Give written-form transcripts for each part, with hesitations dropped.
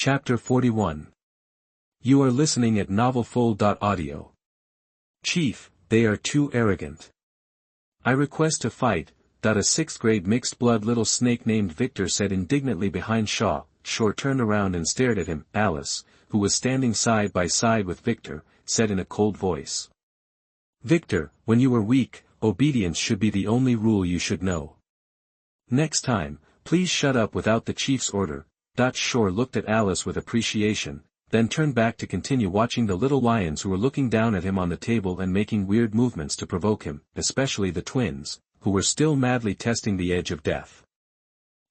Chapter 41. You are listening at novelfull.audio. Chief, they are too arrogant. I request to fight, a 6th grade mixed blood little snake named Victor said indignantly behind Shaw. Shaw turned around and stared at him. Alice, who was standing side by side with Victor, said in a cold voice. Victor, when you are weak, obedience should be the only rule you should know. Next time, please shut up without the chief's order. Shaw looked at Alice with appreciation, then turned back to continue watching the little lions who were looking down at him on the table and making weird movements to provoke him, especially the twins, who were still madly testing the edge of death.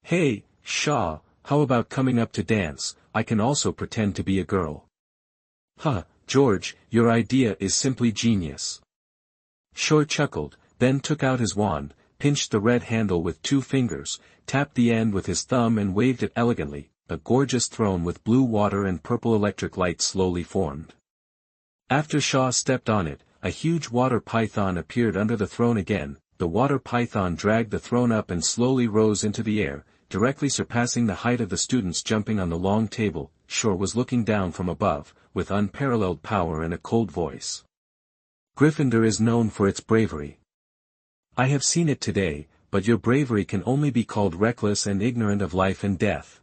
Hey, Shaw, how about coming up to dance? I can also pretend to be a girl. Huh, George, your idea is simply genius. Shaw chuckled, then took out his wand, pinched the red handle with 2 fingers, tapped the end with his thumb and waved it elegantly. A gorgeous throne with blue water and purple electric light slowly formed. After Shaw stepped on it, a huge water python appeared under the throne again. The water python dragged the throne up and slowly rose into the air, directly surpassing the height of the students jumping on the long table. Shaw was looking down from above, with unparalleled power and a cold voice. Gryffindor is known for its bravery. I have seen it today, but your bravery can only be called reckless and ignorant of life and death.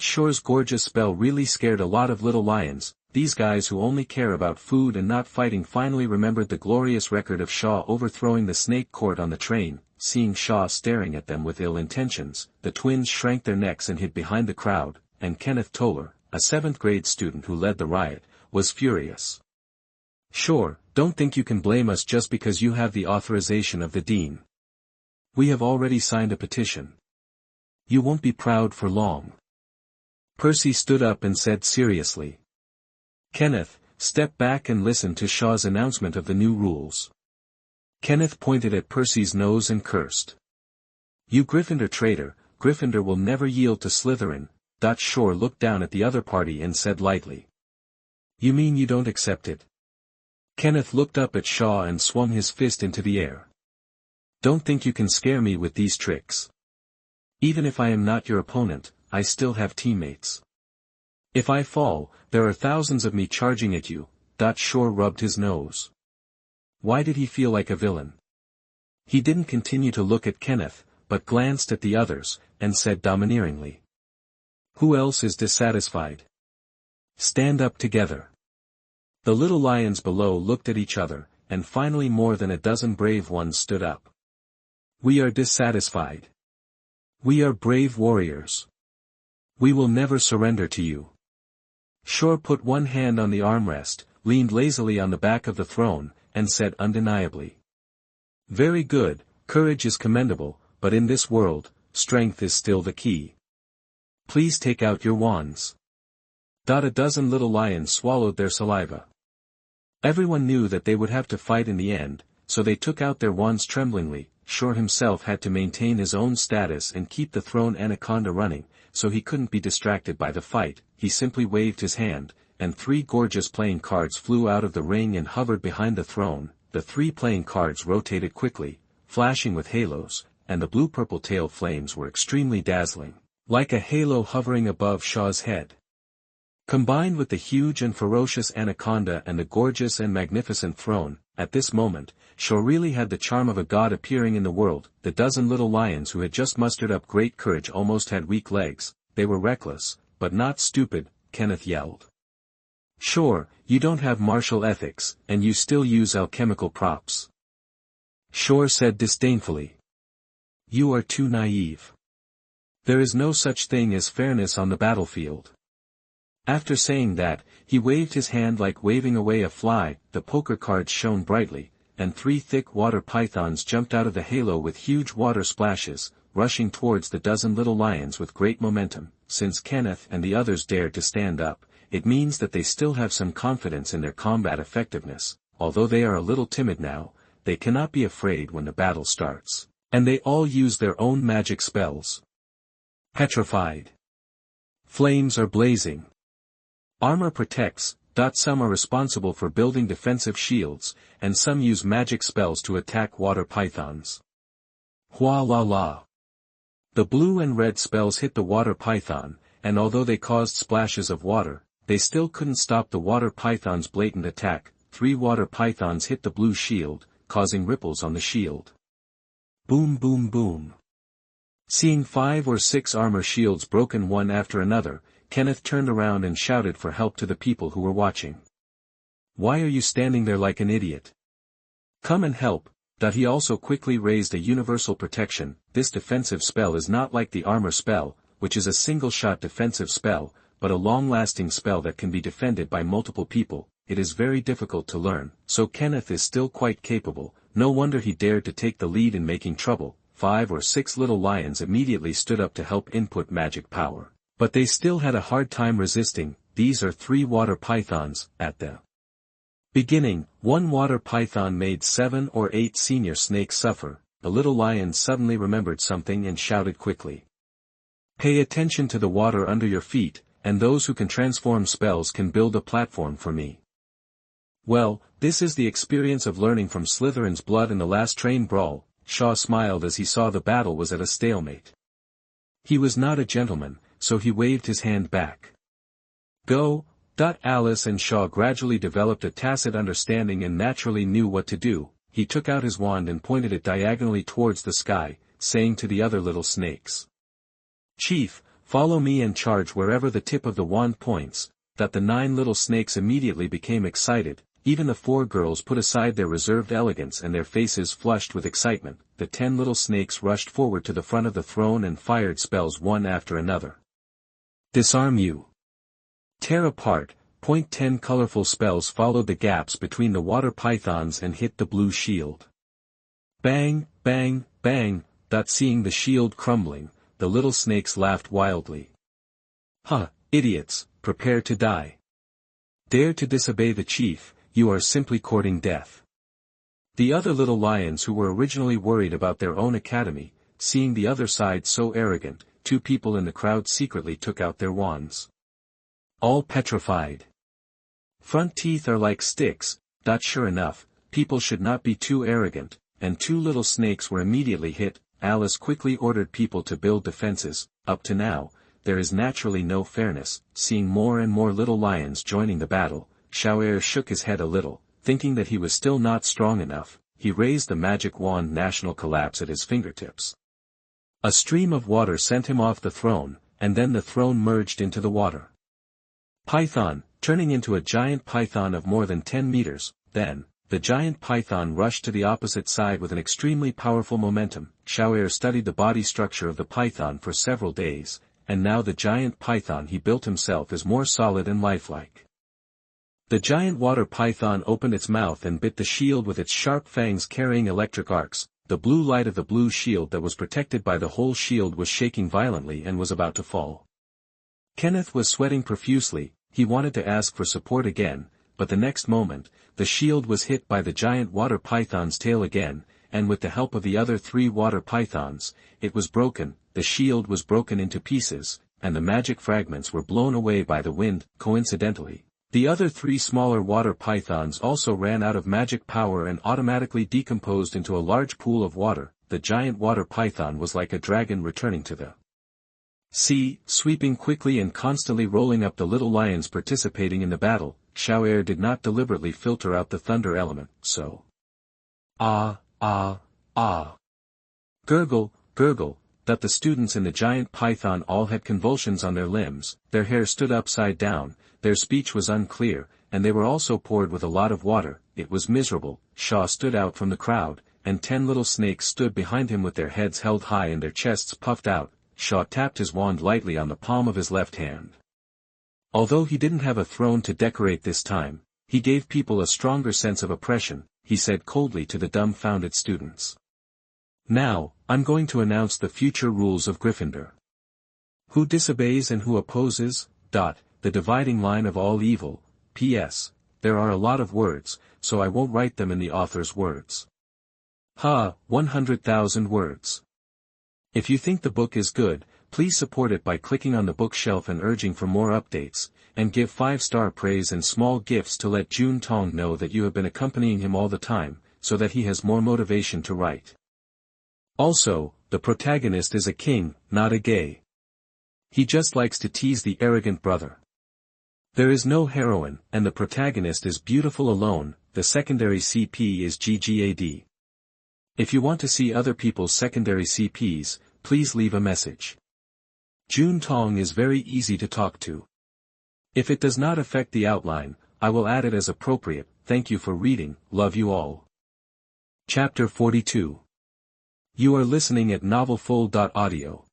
Shaw's gorgeous spell really scared a lot of little lions. These guys who only care about food and not fighting finally remembered the glorious record of Shaw overthrowing the snake court on the train. Seeing Shaw staring at them with ill intentions, the twins shrank their necks and hid behind the crowd, and Kenneth Toller, a 7th grade student who led the riot, was furious. Sure, don't think you can blame us just because you have the authorization of the dean. We have already signed a petition. You won't be proud for long. Percy stood up and said seriously. Kenneth, step back and listen to Shaw's announcement of the new rules. Kenneth pointed at Percy's nose and cursed. You Gryffindor traitor, Gryffindor will never yield to Slytherin. Shaw looked down at the other party and said lightly. You mean you don't accept it? Kenneth looked up at Shaw and swung his fist into the air. Don't think you can scare me with these tricks. Even if I am not your opponent, I still have teammates. If I fall, there are thousands of me charging at you. Shaw rubbed his nose. Why did he feel like a villain? He didn't continue to look at Kenneth, but glanced at the others, and said domineeringly. Who else is dissatisfied? Stand up together. The little lions below looked at each other, and finally more than a dozen brave ones stood up. We are dissatisfied. We are brave warriors. We will never surrender to you. Shaw put one hand on the armrest, leaned lazily on the back of the throne, and said undeniably. Very good, courage is commendable, but in this world, strength is still the key. Please take out your wands. A dozen little lions swallowed their saliva. Everyone knew that they would have to fight in the end, so they took out their wands tremblingly. Shaw himself had to maintain his own status and keep the throne anaconda running, so he couldn't be distracted by the fight. He simply waved his hand, and 3 gorgeous playing cards flew out of the ring and hovered behind the throne. The 3 playing cards rotated quickly, flashing with halos, and the blue-purple tail flames were extremely dazzling, like a halo hovering above Shaw's head. Combined with the huge and ferocious anaconda and the gorgeous and magnificent throne, at this moment, Shaw really had the charm of a god appearing in the world. The dozen little lions who had just mustered up great courage almost had weak legs. They were reckless, but not stupid, Kenneth yelled. Sure, you don't have martial ethics, and you still use alchemical props. Shaw said disdainfully. You are too naive. There is no such thing as fairness on the battlefield. After saying that, he waved his hand like waving away a fly. The poker cards shone brightly, and 3 thick water pythons jumped out of the halo with huge water splashes, rushing towards the dozen little lions with great momentum. Since Kenneth and the others dared to stand up, it means that they still have some confidence in their combat effectiveness. Although they are a little timid now, they cannot be afraid when the battle starts. And they all use their own magic spells. Petrified. Flames are blazing. Armor protects. Some are responsible for building defensive shields, and some use magic spells to attack water pythons. Hua la la. The blue and red spells hit the water python, and although they caused splashes of water, they still couldn't stop the water python's blatant attack. 3 water pythons hit the blue shield, causing ripples on the shield. Boom boom boom. Seeing 5 or 6 armor shields broken one after another, Kenneth turned around and shouted for help to the people who were watching. "Why are you standing there like an idiot? Come and help." He also quickly raised a universal protection. This defensive spell is not like the armor spell, which is a single-shot defensive spell, but a long-lasting spell that can be defended by multiple people. It is very difficult to learn, so Kenneth is still quite capable. No wonder he dared to take the lead in making trouble. 5 or 6 little lions immediately stood up to help input magic power, but they still had a hard time resisting. These are 3 water pythons. At the beginning, 1 water python made 7 or 8 senior snakes suffer. The little lion suddenly remembered something and shouted quickly. "Pay attention to the water under your feet, and those who can transform spells can build a platform for me." Well, this is the experience of learning from Slytherin's blood in the last train brawl. Shaw smiled as he saw the battle was at a stalemate. He was not a gentleman, so he waved his hand back. "Go." Alice and Shaw gradually developed a tacit understanding and naturally knew what to do. He took out his wand and pointed it diagonally towards the sky, saying to the other little snakes, "Chief, follow me and charge wherever the tip of the wand points." The 9 little snakes immediately became excited. Even the 4 girls put aside their reserved elegance and their faces flushed with excitement. The 10 little snakes rushed forward to the front of the throne and fired spells one after another. "Disarm you." "Tear apart." 10 colorful spells followed the gaps between the water pythons and hit the blue shield. Bang, bang, bang. Seeing the shield crumbling, the little snakes laughed wildly. "Huh, idiots, prepare to die. Dare to disobey the chief, you are simply courting death." The other little lions who were originally worried about their own academy, seeing the other side so arrogant, 2 people in the crowd secretly took out their wands. All petrified. Front teeth are like sticks. Sure enough, people should not be too arrogant, and 2 little snakes were immediately hit. Alice quickly ordered people to build defenses. Up to now, there is naturally no fairness. Seeing more and more little lions joining the battle, Xiaoer shook his head a little, thinking that he was still not strong enough. He raised the magic wand National Collapse at his fingertips. A stream of water sent him off the throne, and then the throne merged into the water. Python, turning into a giant python of more than 10 meters, then, the giant python rushed to the opposite side with an extremely powerful momentum. Xiaoer studied the body structure of the python for several days, and now the giant python he built himself is more solid and lifelike. The giant water python opened its mouth and bit the shield with its sharp fangs carrying electric arcs. The blue light of the blue shield that was protected by the whole shield was shaking violently and was about to fall. Kenneth was sweating profusely. He wanted to ask for support again, but the next moment, the shield was hit by the giant water python's tail again, and with the help of the other 3 water pythons, it was broken. The shield was broken into pieces, and the magic fragments were blown away by the wind. Coincidentally, the other 3 smaller water pythons also ran out of magic power and automatically decomposed into a large pool of water. The giant water python was like a dragon returning to the sea, sweeping quickly and constantly rolling up the little lions participating in the battle. Xiaoer did not deliberately filter out the thunder element, so. Ah, ah, ah. Gurgle, gurgle. The students in the giant python all had convulsions on their limbs, their hair stood upside down, their speech was unclear, and they were also poured with a lot of water. It was miserable. Shaw stood out from the crowd, and 10 little snakes stood behind him with their heads held high and their chests puffed out. Shaw tapped his wand lightly on the palm of his left hand. Although he didn't have a throne to decorate this time, he gave people a stronger sense of oppression. He said coldly to the dumbfounded students. "Now, I'm going to announce the future rules of Gryffindor. Who disobeys and who opposes, the dividing line of all evil. P.S. There are a lot of words, so I won't write them in the author's words. 100,000 words. If you think the book is good, please support it by clicking on the bookshelf and urging for more updates, and give 5-star praise and small gifts to let Jun Tong know that you have been accompanying him all the time, so that he has more motivation to write. Also, the protagonist is a king, not a gay. He just likes to tease the arrogant brother. There is no heroine, and the protagonist is beautiful alone, the secondary CP is GGAD. If you want to see other people's secondary CPs, please leave a message. Jun Tong is very easy to talk to. If it does not affect the outline, I will add it as appropriate. Thank you for reading, love you all. Chapter 42. You are listening at novelfull.audio.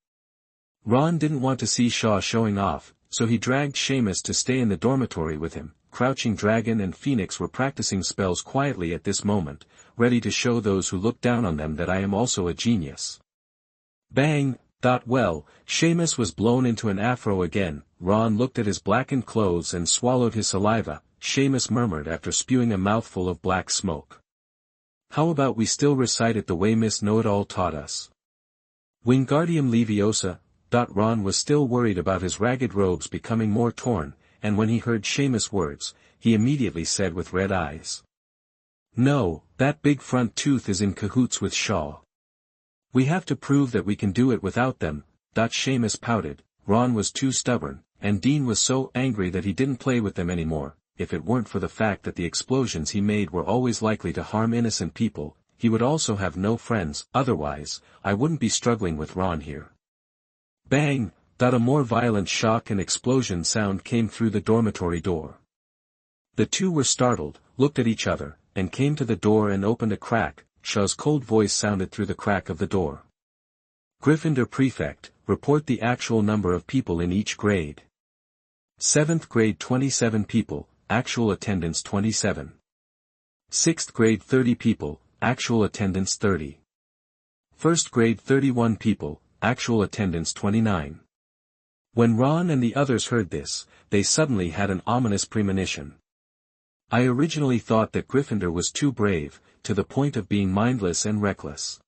Ron didn't want to see Shaw showing off, so he dragged Seamus to stay in the dormitory with him. Crouching Dragon and Phoenix were practicing spells quietly at this moment, ready to show those who look down on them that I am also a genius. Bang! Well, Seamus was blown into an afro again. Ron looked at his blackened clothes and swallowed his saliva. Seamus murmured after spewing a mouthful of black smoke. How about we still recite it the way Miss Know-It-All taught us? Wingardium Leviosa. Ron was still worried about his ragged robes becoming more torn, and when he heard Seamus' words, he immediately said with red eyes. No, that big front tooth is in cahoots with Shaw. We have to prove that we can do it without them. Seamus pouted. Ron was too stubborn, and Dean was so angry that he didn't play with them anymore. If it weren't for the fact that the explosions he made were always likely to harm innocent people, he would also have no friends. Otherwise, I wouldn't be struggling with Ron here. Bang! A more violent shock and explosion sound came through the dormitory door. The two were startled, looked at each other, and came to the door and opened a crack. Shaw's cold voice sounded through the crack of the door. Gryffindor Prefect, report the actual number of people in each grade. 7th grade 27 people, actual attendance 27. 6th grade 30 people, actual attendance 30. 1st grade 31 people, actual attendance 29. When Ron and the others heard this, they suddenly had an ominous premonition. I originally thought that Gryffindor was too brave, to the point of being mindless and reckless.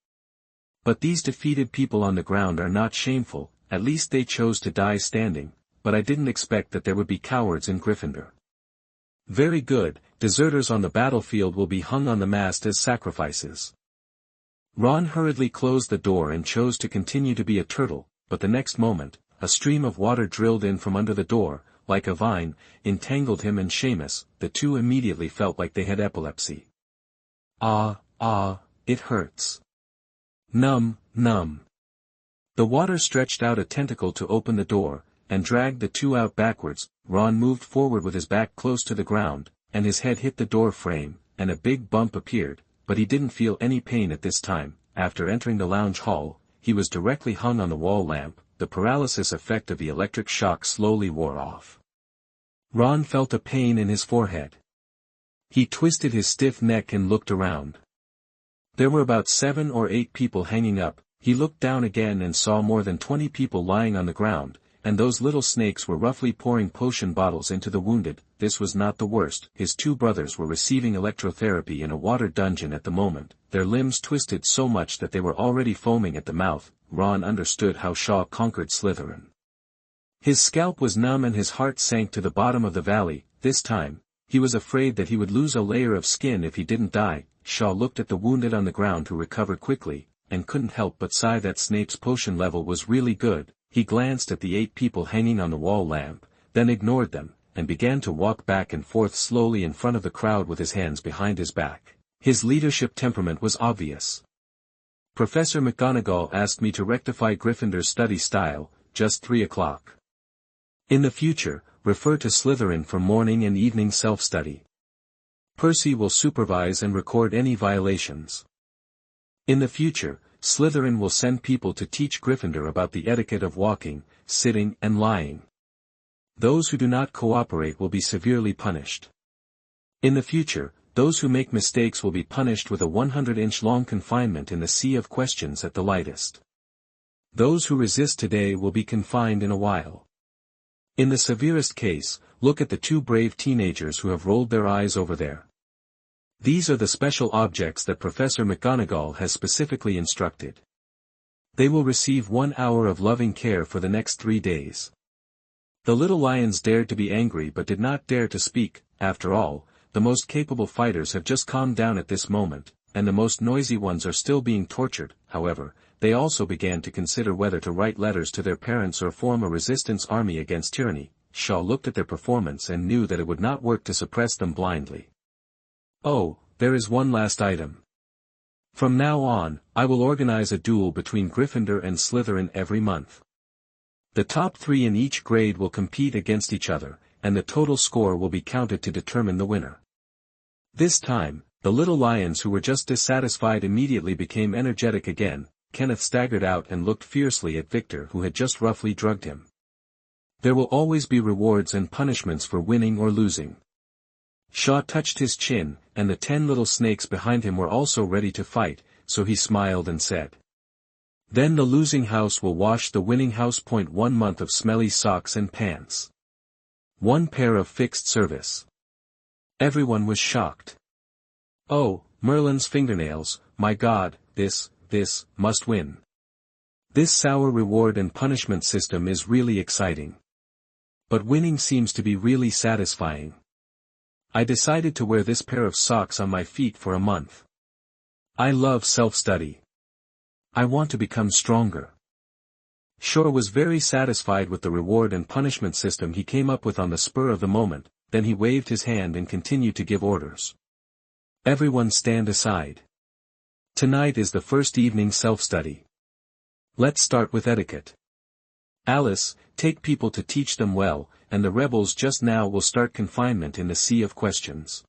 But these defeated people on the ground are not shameful, at least they chose to die standing, but I didn't expect that there would be cowards in Gryffindor. Very good, deserters on the battlefield will be hung on the mast as sacrifices. Ron hurriedly closed the door and chose to continue to be a turtle, but the next moment, a stream of water drilled in from under the door, like a vine, entangled him and Seamus. The two immediately felt like they had epilepsy. It hurts. Numb. The water stretched out a tentacle to open the door, and dragged the two out backwards. Ron moved forward with his back close to the ground, and his head hit the door frame, and a big bump appeared, but he didn't feel any pain at this time. After entering the lounge hall, he was directly hung on the wall lamp. The paralysis effect of the electric shock slowly wore off. Ron felt a pain in his forehead. He twisted his stiff neck and looked around. There were about 7 or 8 people hanging up. He looked down again and saw more than 20 people lying on the ground, and those little snakes were roughly pouring potion bottles into the wounded. This was not the worst. His two brothers were receiving electrotherapy in a water dungeon at the moment, their limbs twisted so much that they were already foaming at the mouth. Ron understood how Shaw conquered Slytherin. His scalp was numb and his heart sank to the bottom of the valley. This time, he was afraid that he would lose a layer of skin if he didn't die. Shaw looked at the wounded on the ground who recovered quickly, and couldn't help but sigh that Snape's potion level was really good. He glanced at the 8 people hanging on the wall lamp, then ignored them, and began to walk back and forth slowly in front of the crowd with his hands behind his back. His leadership temperament was obvious. Professor McGonagall asked me to rectify Gryffindor's study style, just 3 o'clock. In the future, refer to Slytherin for morning and evening self-study. Percy will supervise and record any violations. In the future, Slytherin will send people to teach Gryffindor about the etiquette of walking, sitting and lying. Those who do not cooperate will be severely punished. In the future, those who make mistakes will be punished with a 100-inch-long confinement in the sea of questions at the lightest. Those who resist today will be confined in a while. In the severest case, look at the 2 brave teenagers who have rolled their eyes over there. These are the special objects that Professor McGonagall has specifically instructed. They will receive 1 hour of loving care for the next 3 days. The little lions dared to be angry but did not dare to speak. After all, the most capable fighters have just calmed down at this moment, and the most noisy ones are still being tortured. However, they also began to consider whether to write letters to their parents or form a resistance army against tyranny. Shaw looked at their performance and knew that it would not work to suppress them blindly. Oh, there is one last item. From now on, I will organize a duel between Gryffindor and Slytherin every month. The top 3 in each grade will compete against each other, and the total score will be counted to determine the winner. This time, the little lions who were just dissatisfied immediately became energetic again. Kenneth staggered out and looked fiercely at Victor, who had just roughly drugged him. There will always be rewards and punishments for winning or losing. Shaw touched his chin, and the 10 little snakes behind him were also ready to fight, so he smiled and said, "Then the losing house will wash the winning house. 1 month of smelly socks and pants. 1 pair of fixed service." Everyone was shocked. Oh, Merlin's fingernails, my God, this must win. This sour reward and punishment system is really exciting. But winning seems to be really satisfying. I decided to wear this pair of socks on my feet for a month. I love self-study. I want to become stronger. Shaw was very satisfied with the reward and punishment system he came up with on the spur of the moment. Then he waved his hand and continued to give orders. Everyone stand aside. Tonight is the first evening self-study. Let's start with etiquette. Alice, take people to teach them well, and the rebels just now will start confinement in the sea of questions.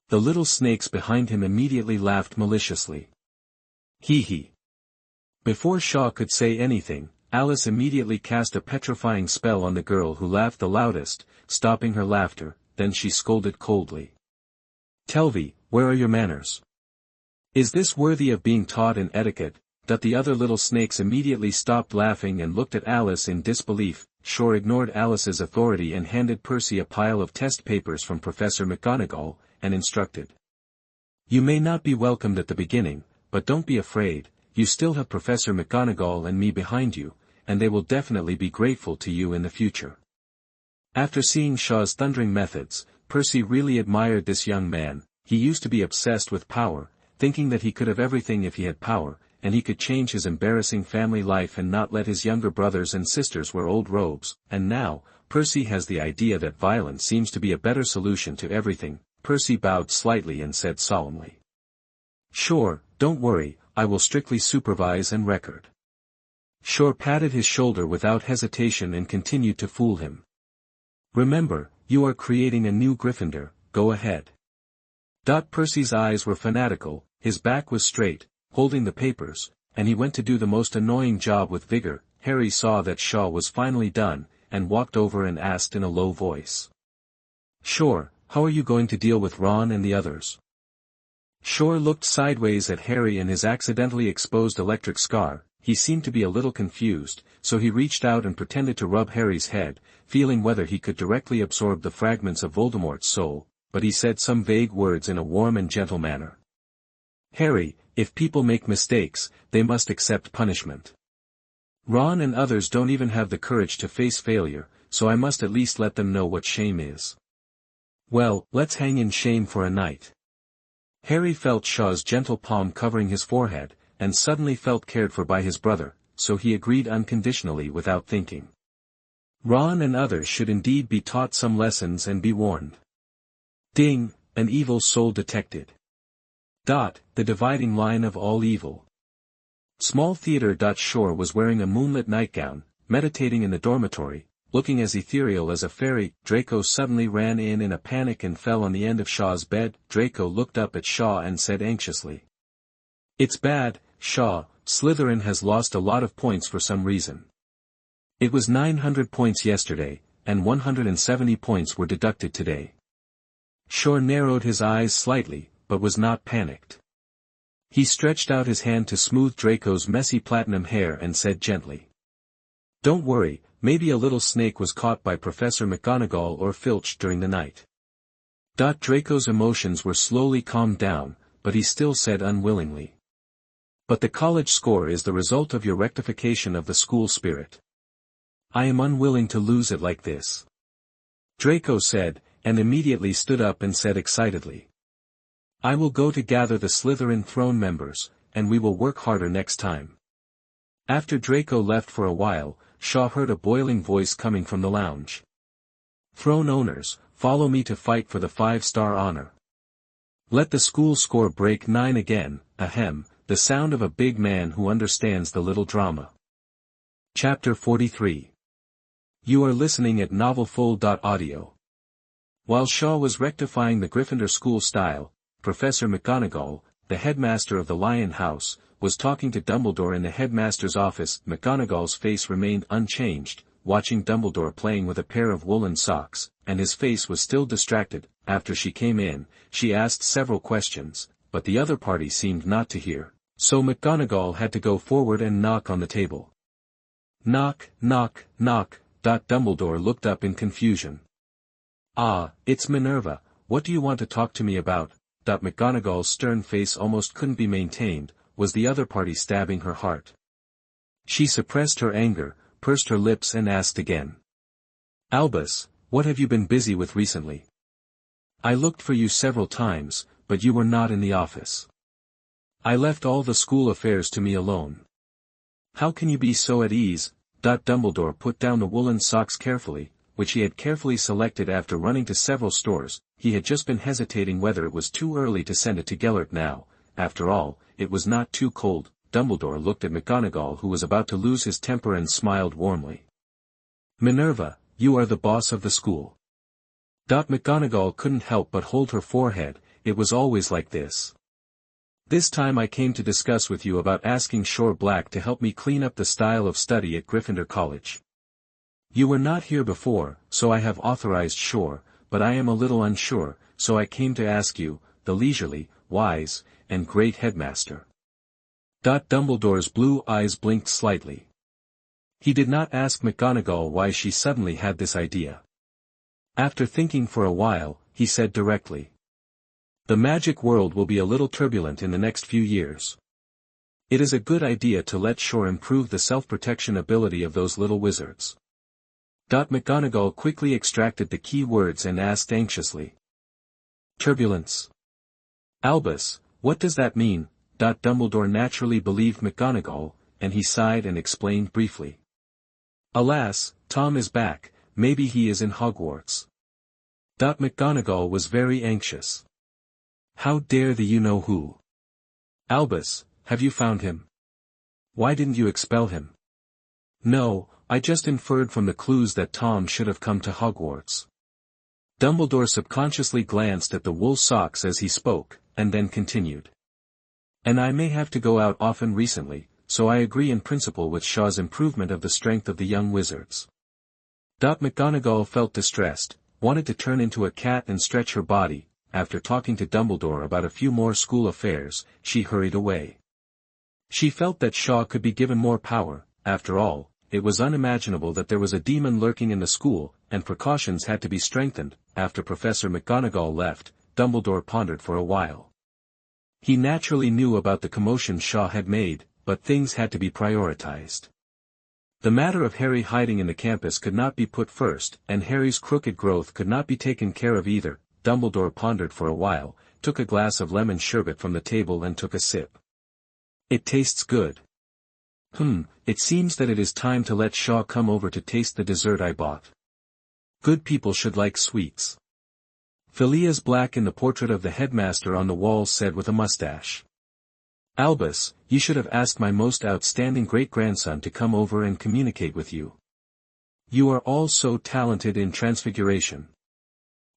The little snakes behind him immediately laughed maliciously. Hee hee. Before Shaw could say anything, Alice immediately cast a petrifying spell on the girl who laughed the loudest, stopping her laughter. Then she scolded coldly. "Telvi, where are your manners? Is this worthy of being taught in etiquette?" That the other little snakes immediately stopped laughing and looked at Alice in disbelief. Shaw ignored Alice's authority and handed Percy a pile of test papers from Professor McGonagall, and instructed. "You may not be welcomed at the beginning, but don't be afraid, you still have Professor McGonagall and me behind you, and they will definitely be grateful to you in the future." After seeing Shaw's thundering methods, Percy really admired this young man. He used to be obsessed with power, thinking that he could have everything if he had power, and he could change his embarrassing family life and not let his younger brothers and sisters wear old robes. And now, Percy has the idea that violence seems to be a better solution to everything. Percy bowed slightly and said solemnly, "Sure, don't worry, I will strictly supervise and record." Shaw patted his shoulder without hesitation and continued to fool him. "Remember, you are creating a new Gryffindor, go ahead." Percy's eyes were fanatical, his back was straight, holding the papers, and he went to do the most annoying job with vigor. Harry saw that Shaw was finally done, and walked over and asked in a low voice. "Sure, how are you going to deal with Ron and the others?" Shaw looked sideways at Harry and his accidentally exposed electric scar. He seemed to be a little confused, so he reached out and pretended to rub Harry's head, feeling whether he could directly absorb the fragments of Voldemort's soul, but he said some vague words in a warm and gentle manner. "Harry, if people make mistakes, they must accept punishment. Ron and others don't even have the courage to face failure, so I must at least let them know what shame is. Well, let's hang in shame for a night." Harry felt Shaw's gentle palm covering his forehead, and suddenly felt cared for by his brother, so he agreed unconditionally without thinking. Ron and others should indeed be taught some lessons and be warned. Ding, an evil soul detected. The dividing line of all evil. Small Theodore. Shaw was wearing a moonlit nightgown, meditating in the dormitory, looking as ethereal as a fairy. Draco suddenly ran in a panic and fell on the end of Shaw's bed. Draco looked up at Shaw and said anxiously, "It's bad, Shaw, Slytherin has lost a lot of points for some reason. It was 900 points yesterday, and 170 points were deducted today." Shaw narrowed his eyes slightly, but was not panicked. He stretched out his hand to smooth Draco's messy platinum hair and said gently, "Don't worry, maybe a little snake was caught by Professor McGonagall or Filch during the night." Draco's emotions were slowly calmed down, but he still said unwillingly, "But the college score is the result of your rectification of the school spirit. I am unwilling to lose it like this." Draco said, and immediately stood up and said excitedly, "I will go to gather the Slytherin throne members, and we will work harder next time." After Draco left for a while, Shaw heard a boiling voice coming from the lounge. "Throne owners, follow me to fight for the 5-star honor. Let the school score break 9 again, ahem," the sound of a big man who understands the little drama. Chapter 43. You are listening at novelfull.audio. While Shaw was rectifying the Gryffindor school style, Professor McGonagall, the headmaster of the Lion House, was talking to Dumbledore in the headmaster's office. McGonagall's face remained unchanged, watching Dumbledore playing with a pair of woolen socks, and his face was still distracted. After she came in, she asked several questions, but the other party seemed not to hear, so McGonagall had to go forward and knock on the table. Knock, knock, knock. Dumbledore looked up in confusion. "Ah, it's Minerva, what do you want to talk to me about?" McGonagall's stern face almost couldn't be maintained. Was the other party stabbing her heart? She suppressed her anger, pursed her lips and asked again. "Albus, what have you been busy with recently? I looked for you several times, but you were not in the office. I left all the school affairs to me alone. How can you be so at ease?" Dumbledore put down the woolen socks carefully, which he had carefully selected after running to several stores. He had just been hesitating whether it was too early to send it to Gellert now. After all, it was not too cold. Dumbledore looked at McGonagall, who was about to lose his temper, and smiled warmly. "Minerva, you are the boss of the school." McGonagall couldn't help but hold her forehead. It was always like this. "This time I came to discuss with you about asking Shore Black to help me clean up the style of study at Gryffindor College. You were not here before, so I have authorized Shore, but I am a little unsure, so I came to ask you, the leisurely, wise, and great headmaster." Dumbledore's blue eyes blinked slightly. He did not ask McGonagall why she suddenly had this idea. After thinking for a while, he said directly. "The magic world will be a little turbulent in the next few years. It is a good idea to let Shore improve the self-protection ability of those little wizards." McGonagall quickly extracted the key words and asked anxiously. "Turbulence. Albus, what does that mean?" Dumbledore naturally believed McGonagall, and he sighed and explained briefly. "Alas, Tom is back, maybe he is in Hogwarts." McGonagall was very anxious. "How dare the you-know-who? Albus, have you found him? Why didn't you expel him?" "No, I just inferred from the clues that Tom should have come to Hogwarts." Dumbledore subconsciously glanced at the wool socks as he spoke, and then continued. "And I may have to go out often recently, so I agree in principle with Shaw's improvement of the strength of the young wizards." McGonagall felt distressed, wanted to turn into a cat and stretch her body. After talking to Dumbledore about a few more school affairs, she hurried away. She felt that Shaw could be given more power. After all, it was unimaginable that there was a demon lurking in the school, and precautions had to be strengthened. After Professor McGonagall left, Dumbledore pondered for a while. He naturally knew about the commotion Shaw had made, but things had to be prioritized. The matter of Harry hiding in the campus could not be put first, and Harry's crooked growth could not be taken care of either. Dumbledore pondered for a while, took a glass of lemon sherbet from the table and took a sip. "It tastes good. It seems that it is time to let Shaw come over to taste the dessert I bought. Good people should like sweets." Philia's black in the portrait of the headmaster on the wall said with a mustache. "Albus, you should have asked my most outstanding great-grandson to come over and communicate with you. You are all so talented in transfiguration."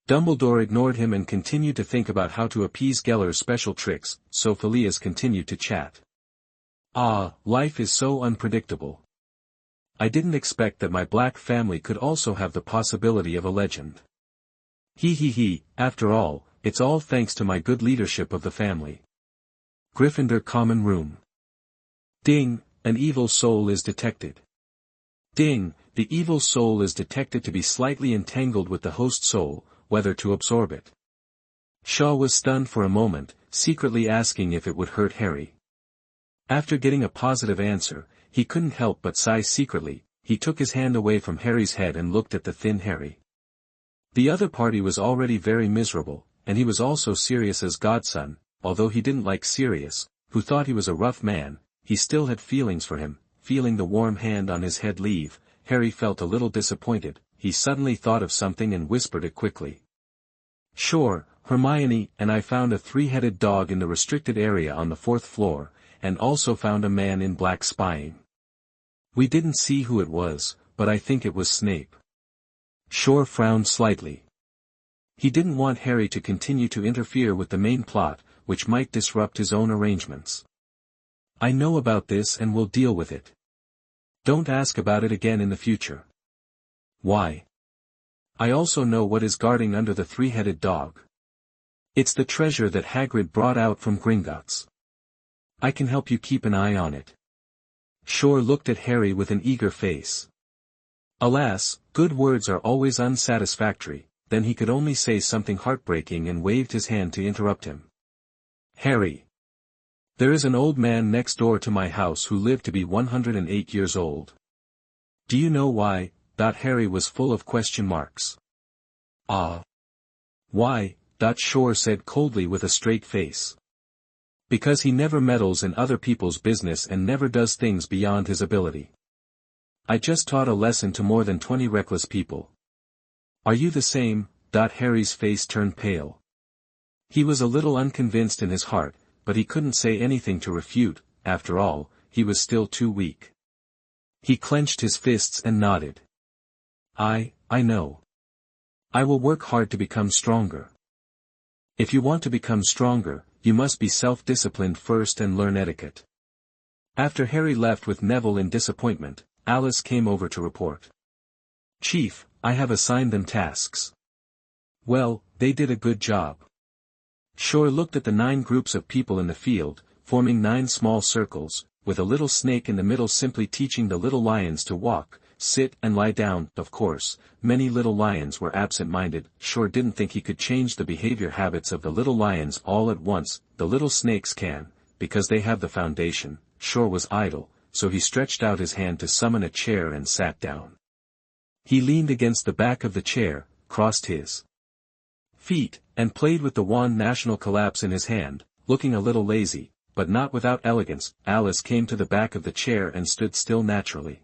Dumbledore ignored him and continued to think about how to appease Geller's special tricks, so Philias continued to chat. "Ah, life is so unpredictable. I didn't expect that my black family could also have the possibility of a legend. After all, it's all thanks to my good leadership of the family." Gryffindor Common Room. Ding, an evil soul is detected. Ding, the evil soul is detected to be slightly entangled with the host soul, whether to absorb it. Shaw was stunned for a moment, secretly asking if it would hurt Harry. After getting a positive answer, he couldn't help but sigh secretly. He took his hand away from Harry's head and looked at the thin Harry. The other party was already very miserable, and he was also Sirius's godson. Although he didn't like Sirius, who thought he was a rough man, he still had feelings for him, feeling the warm hand on his head leave, Harry felt a little disappointed. He suddenly thought of something and whispered it quickly. "Sure, Hermione, and I found a three-headed dog in the restricted area on the 4th floor, and also found a man in black spying. We didn't see who it was, but I think it was Snape." Sure frowned slightly. He didn't want Harry to continue to interfere with the main plot, which might disrupt his own arrangements. "I know about this and will deal with it. Don't ask about it again in the future." "Why?" "I also know what is guarding under the three-headed dog. It's the treasure that Hagrid brought out from Gringotts. I can help you keep an eye on it." Sure looked at Harry with an eager face. Alas, good words are always unsatisfactory. Then he could only say something heartbreaking and waved his hand to interrupt him. "Harry. There is an old man next door to my house who lived to be 108 years old. Do you know why?" Harry was full of question marks. "Ah. Why?" Sure said coldly with a straight face. "Because he never meddles in other people's business and never does things beyond his ability. I just taught a lesson to more than 20 reckless people." "Are you the same?" Harry's face turned pale. He was a little unconvinced in his heart, but he couldn't say anything to refute. After all, he was still too weak. He clenched his fists and nodded. I know. I will work hard to become stronger." "If you want to become stronger, you must be self-disciplined first and learn etiquette." After Harry left with Neville in disappointment, Alice came over to report. "Chief, I have assigned them tasks." "Well, they did a good job." Sure looked at the 9 groups of people in the field, forming 9 small circles, with a little snake in the middle simply teaching the little lions to walk, sit and lie down. Of course, many little lions were absent-minded. Sure didn't think he could change the behavior habits of the little lions all at once. The little snakes can, because they have the foundation. Sure was idle, so he stretched out his hand to summon a chair and sat down. He leaned against the back of the chair, crossed his feet, and played with the wand National Collapse in his hand, looking a little lazy, but not without elegance. Alice came to the back of the chair and stood still naturally.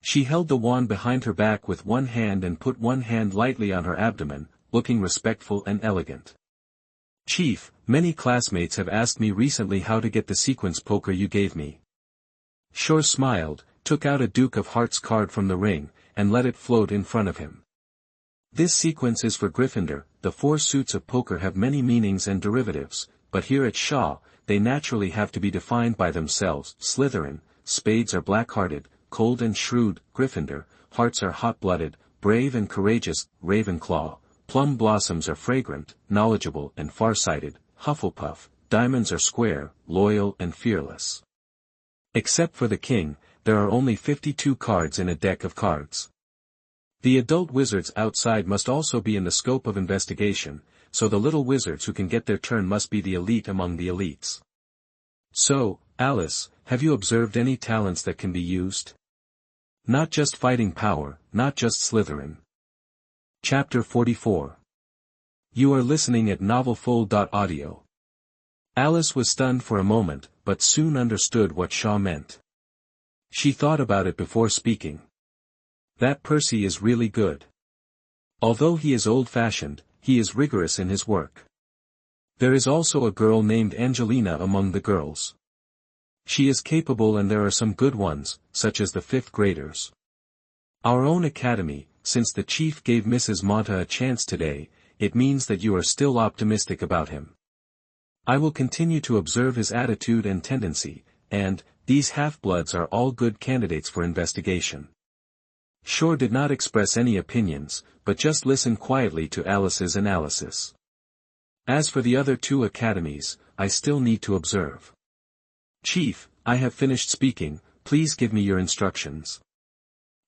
She held the wand behind her back with one hand and put one hand lightly on her abdomen, looking respectful and elegant. "Chief, many classmates have asked me recently how to get the sequence poker you gave me." Sure smiled, took out a Duke of Hearts card from the ring, and let it float in front of him. "This sequence is for Gryffindor. The 4 suits of poker have many meanings and derivatives, but here at Shaw, they naturally have to be defined by themselves. Slytherin, spades are black-hearted, cold and shrewd. Gryffindor, hearts are hot-blooded, brave and courageous. Ravenclaw, plum blossoms are fragrant, knowledgeable and far-sighted. Hufflepuff, diamonds are square, loyal and fearless." Except for the king, there are only 52 cards in a deck of cards. The adult wizards outside must also be in the scope of investigation, so the little wizards who can get their turn must be the elite among the elites. "So, Alice, have you observed any talents that can be used? Not just fighting power, not just Slytherin." Chapter 44. You are listening at novelfull.audio. Alice was stunned for a moment, but soon understood what Shaw meant. She thought about it before speaking. "That Percy is really good. Although he is old-fashioned, he is rigorous in his work. There is also a girl named Angelina among the girls. She is capable and there are some good ones, such as the 5th graders. Our own academy, since the chief gave Mrs. Monta a chance today, it means that you are still optimistic about him. I will continue to observe his attitude and tendency, and, these half-bloods are all good candidates for investigation." Sure did not express any opinions, but just listened quietly to Alice's analysis. "As for the other 2 academies, I still need to observe." "Chief, I have finished speaking, please give me your instructions."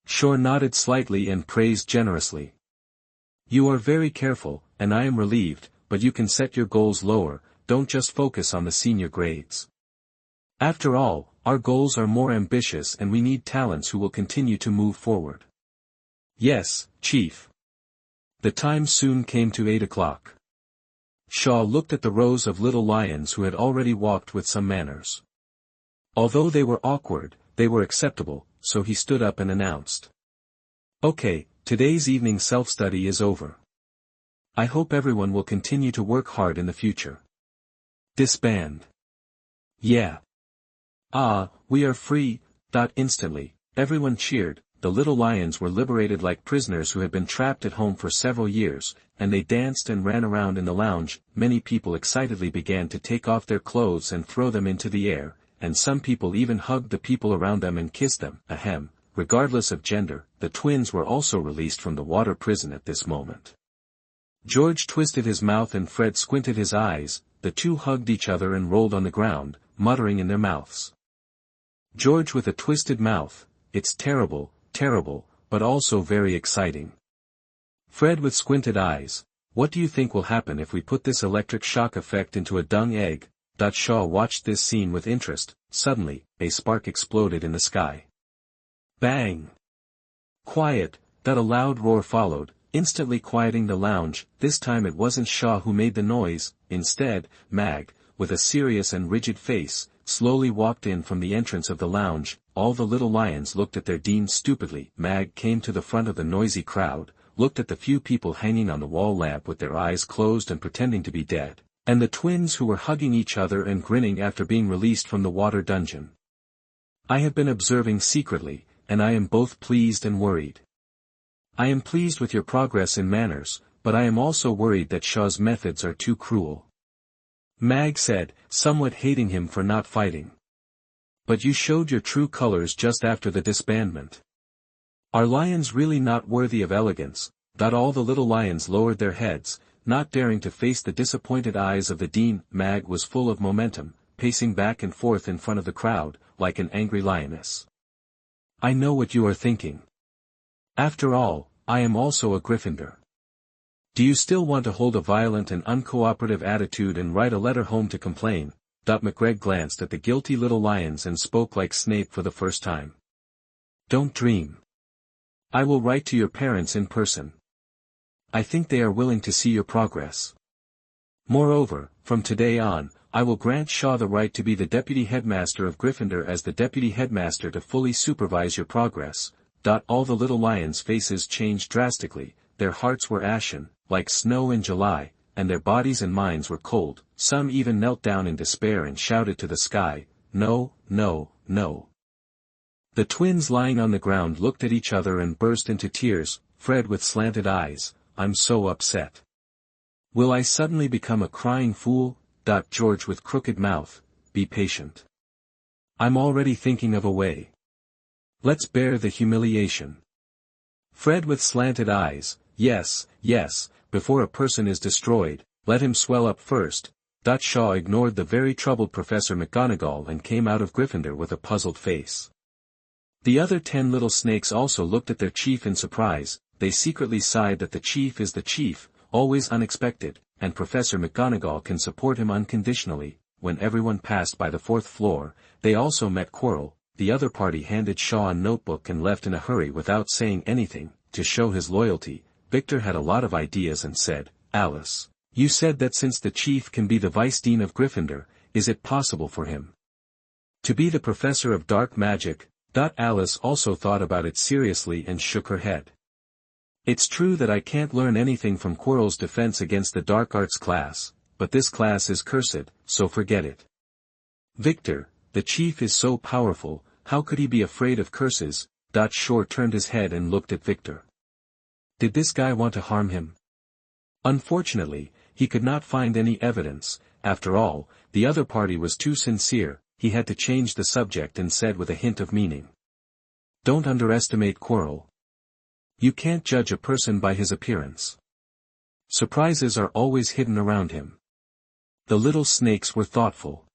Sure nodded slightly and praised generously. "You are very careful, and I am relieved, but you can set your goals lower, don't just focus on the senior grades. After all, our goals are more ambitious and we need talents who will continue to move forward." "Yes, Chief." The time soon came to 8 o'clock. Shaw looked at the rows of little lions who had already walked with some manners. Although they were awkward, they were acceptable, so he stood up and announced. Okay, today's evening self-study is over. I hope everyone will continue to work hard in the future. Disband. Yeah. Ah, we are free. Instantly, everyone cheered. The little lions were liberated like prisoners who had been trapped at home for several years, and they danced and ran around in the lounge. Many people excitedly began to take off their clothes and throw them into the air, and some people even hugged the people around them and kissed them. Ahem. Regardless of gender, the twins were also released from the water prison at this moment. George twisted his mouth and Fred squinted his eyes. The two hugged each other and rolled on the ground, muttering in their mouths. George with a twisted mouth, it's terrible, terrible, but also very exciting. Fred with squinted eyes, what do you think will happen if we put this electric shock effect into a dung egg? Shaw watched this scene with interest. Suddenly, a spark exploded in the sky. Bang! Quiet, a loud roar followed, instantly quieting the lounge. This time it wasn't Shaw who made the noise. Instead, Mag, with a serious and rigid face, slowly walked in from the entrance of the lounge. All the little lions looked at their dean stupidly. Mag came to the front of the noisy crowd, looked at the few people hanging on the wall lamp with their eyes closed and pretending to be dead, and the twins who were hugging each other and grinning after being released from the water dungeon. I have been observing secretly, and I am both pleased and worried. I am pleased with your progress in manners, but I am also worried that Shaw's methods are too cruel. Mag said, somewhat hating him for not fighting. But you showed your true colors just after the disbandment. Are lions really not worthy of elegance? All the little lions lowered their heads, not daring to face the disappointed eyes of the dean. Mag was full of momentum, pacing back and forth in front of the crowd, like an angry lioness. I know what you are thinking. After all, I am also a Gryffindor. Do you still want to hold a violent and uncooperative attitude and write a letter home to complain? McGregor glanced at the guilty little lions and spoke like Snape for the first time. Don't dream. I will write to your parents in person. I think they are willing to see your progress. Moreover, from today on, I will grant Shaw the right to be the deputy headmaster of Gryffindor as the deputy headmaster to fully supervise your progress. All the little lions' faces changed drastically, their hearts were ashen, like snow in July, and their bodies and minds were cold. Some even knelt down in despair and shouted to the sky, no, no, no. The twins lying on the ground looked at each other and burst into tears. Fred with slanted eyes, I'm so upset. Will I suddenly become a crying fool? George with crooked mouth, be patient. I'm already thinking of a way. Let's bear the humiliation. Fred with slanted eyes, yes, yes, before a person is destroyed, let him swell up first. Shaw ignored the very troubled Professor McGonagall and came out of Gryffindor with a puzzled face. The other 10 little snakes also looked at their chief in surprise. They secretly sighed that the chief is the chief, always unexpected, and Professor McGonagall can support him unconditionally. When everyone passed by the 4th floor, they also met Quirrell. The other party handed Shaw a notebook and left in a hurry without saying anything. To show his loyalty, Victor had a lot of ideas and said, Alice, you said that since the chief can be the vice-dean of Gryffindor, is it possible for him to be the professor of dark magic? Alice also thought about it seriously and shook her head. It's true that I can't learn anything from Quirrell's defense against the dark arts class, but this class is cursed, so forget it. Victor, the chief is so powerful, how could he be afraid of curses? Shore turned his head and looked at Victor. Did this guy want to harm him? Unfortunately, he could not find any evidence. After all, the other party was too sincere. He had to change the subject and said with a hint of meaning. Don't underestimate Quirrell. You can't judge a person by his appearance. Surprises are always hidden around him. The little snakes were thoughtful.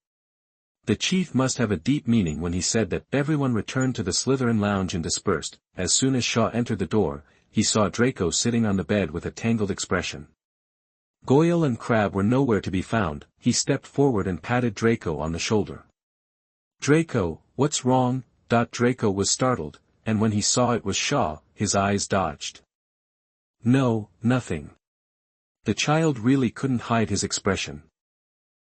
The chief must have a deep meaning when he said that. Everyone returned to the Slytherin lounge and dispersed. As soon as Shaw entered the door, he saw Draco sitting on the bed with a tangled expression. Goyle and Crabbe were nowhere to be found. He stepped forward and patted Draco on the shoulder. Draco, what's wrong? Draco was startled, and when he saw it was Shaw, his eyes dodged. No, nothing. The child really couldn't hide his expression.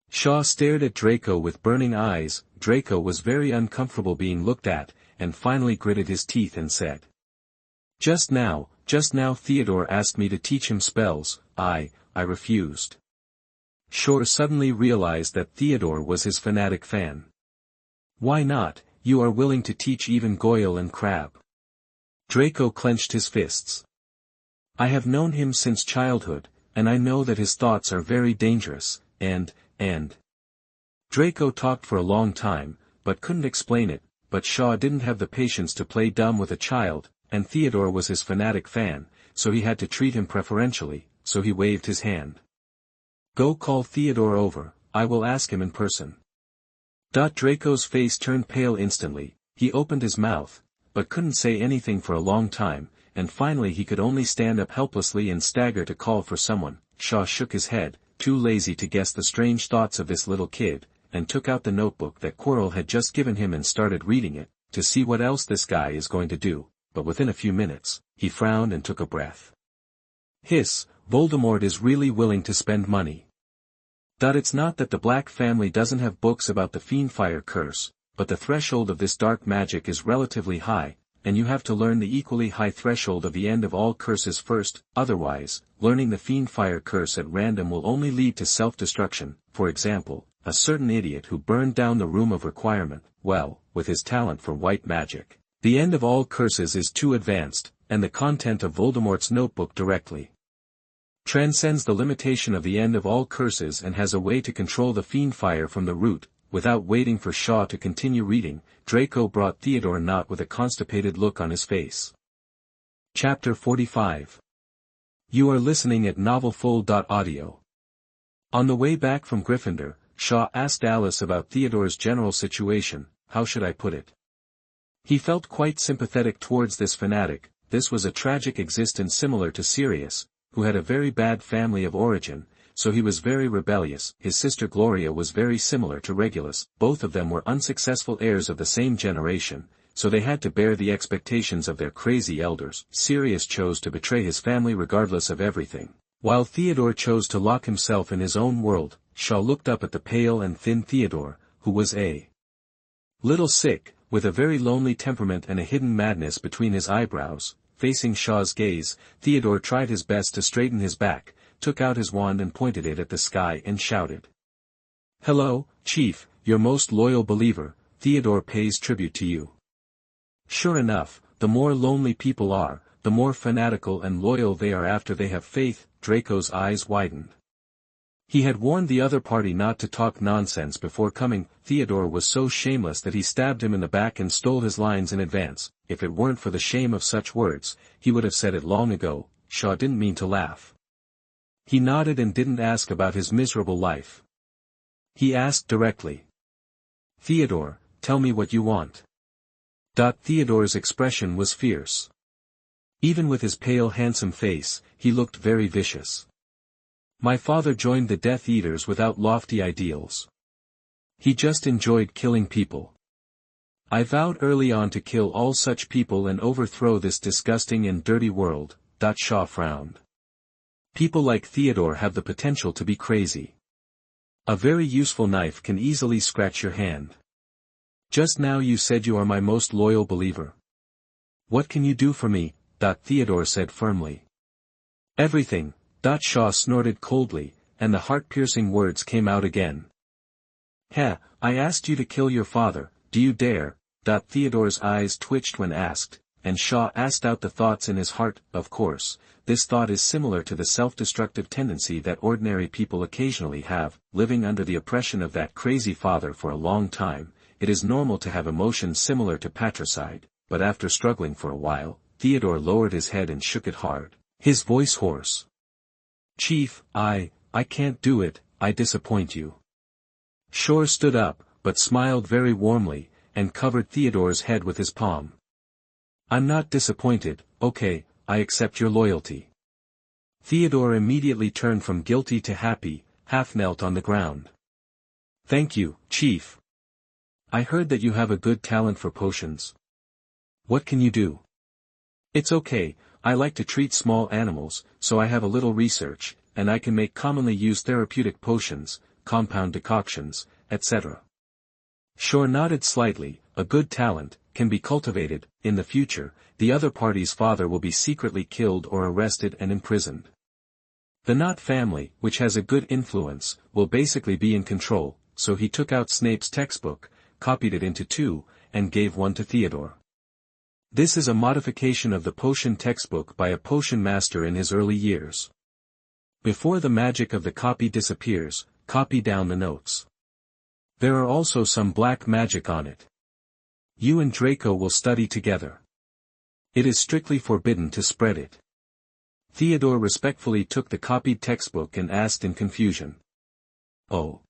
Shaw stared at Draco with burning eyes. Draco was very uncomfortable being looked at, and finally gritted his teeth and said. Just now Theodore asked me to teach him spells. I refused. Shore suddenly realized that Theodore was his fanatic fan. Why not? You are willing to teach even Goyle and Crabbe. Draco clenched his fists. I have known him since childhood, and I know that his thoughts are very dangerous, and... Draco talked for a long time, but couldn't explain it, but Shaw didn't have the patience to play dumb with a child, and Theodore was his fanatic fan, so he had to treat him preferentially, so he waved his hand. Go call Theodore over, I will ask him in person. Draco's face turned pale instantly, he opened his mouth, but couldn't say anything for a long time, and finally he could only stand up helplessly and stagger to call for someone. Shaw shook his head, too lazy to guess the strange thoughts of this little kid, and took out the notebook that Quirrell had just given him and started reading it, to see what else this guy is going to do, but within a few minutes, he frowned and took a breath. Hiss, Voldemort is really willing to spend money. It's not that the Black family doesn't have books about the Fiendfire curse, but the threshold of this dark magic is relatively high, and you have to learn the equally high threshold of the end of all curses first, otherwise, learning the Fiendfire curse at random will only lead to self-destruction. For example, a certain idiot who burned down the Room of Requirement, well, with his talent for white magic. The end of all curses is too advanced, and the content of Voldemort's notebook directly transcends the limitation of the end of all curses and has a way to control the Fiendfire from the root. Without waiting for Shaw to continue reading, Draco brought Theodore not with a constipated look on his face. Chapter 45. You are listening at novelfull.audio. On the way back from Gryffindor, Shaw asked Alice about Theodore's general situation. How should I put it? He felt quite sympathetic towards this fanatic. This was a tragic existence similar to Sirius, who had a very bad family of origin, so he was very rebellious. His sister Gloria was very similar to Regulus. Both of them were unsuccessful heirs of the same generation, so they had to bear the expectations of their crazy elders. Sirius chose to betray his family regardless of everything, while Theodore chose to lock himself in his own world. Shaw looked up at the pale and thin Theodore, who was a little sick, with a very lonely temperament and a hidden madness between his eyebrows. Facing Shaw's gaze, Theodore tried his best to straighten his back, took out his wand and pointed it at the sky and shouted. Hello, Chief, your most loyal believer, Theodore pays tribute to you. Sure enough, the more lonely people are, the more fanatical and loyal they are after they have faith. Draco's eyes widened. He had warned the other party not to talk nonsense before coming. Theodore was so shameless that he stabbed him in the back and stole his lines in advance. If it weren't for the shame of such words, he would have said it long ago. Shaw didn't mean to laugh. He nodded and didn't ask about his miserable life. He asked directly. Theodore, tell me what you want. Theodore's expression was fierce. Even with his pale handsome face, he looked very vicious. My father joined the Death Eaters without lofty ideals. He just enjoyed killing people. I vowed early on to kill all such people and overthrow this disgusting and dirty world. Shaw frowned. People like Theodore have the potential to be crazy. A very useful knife can easily scratch your hand. Just now you said you are my most loyal believer. What can you do for me? Theodore said firmly. Everything. Shaw snorted coldly, and the heart-piercing words came out again. I asked you to kill your father, do you dare? Theodore's eyes twitched when asked, and Shaw asked out the thoughts in his heart. Of course, this thought is similar to the self-destructive tendency that ordinary people occasionally have. Living under the oppression of that crazy father for a long time, it is normal to have emotions similar to patricide, but after struggling for a while, Theodore lowered his head and shook it hard, his voice hoarse. Chief, I can't do it, I disappoint you. Shore stood up, but smiled very warmly, and covered Theodore's head with his palm. I'm not disappointed. Okay, I accept your loyalty. Theodore immediately turned from guilty to happy, half knelt on the ground. Thank you, Chief. I heard that you have a good talent for potions. What can you do? It's okay, I like to treat small animals, so I have a little research, and I can make commonly used therapeutic potions, compound decoctions, etc. Shore nodded slightly. A good talent, can be cultivated. In the future, the other party's father will be secretly killed or arrested and imprisoned. The Not family, which has a good influence, will basically be in control, so he took out Snape's textbook, copied it into two, and gave one to Theodore. This is a modification of the potion textbook by a potion master in his early years. Before the magic of the copy disappears, copy down the notes. There are also some black magic on it. You and Draco will study together. It is strictly forbidden to spread it. Theodore respectfully took the copied textbook and asked in confusion. Oh.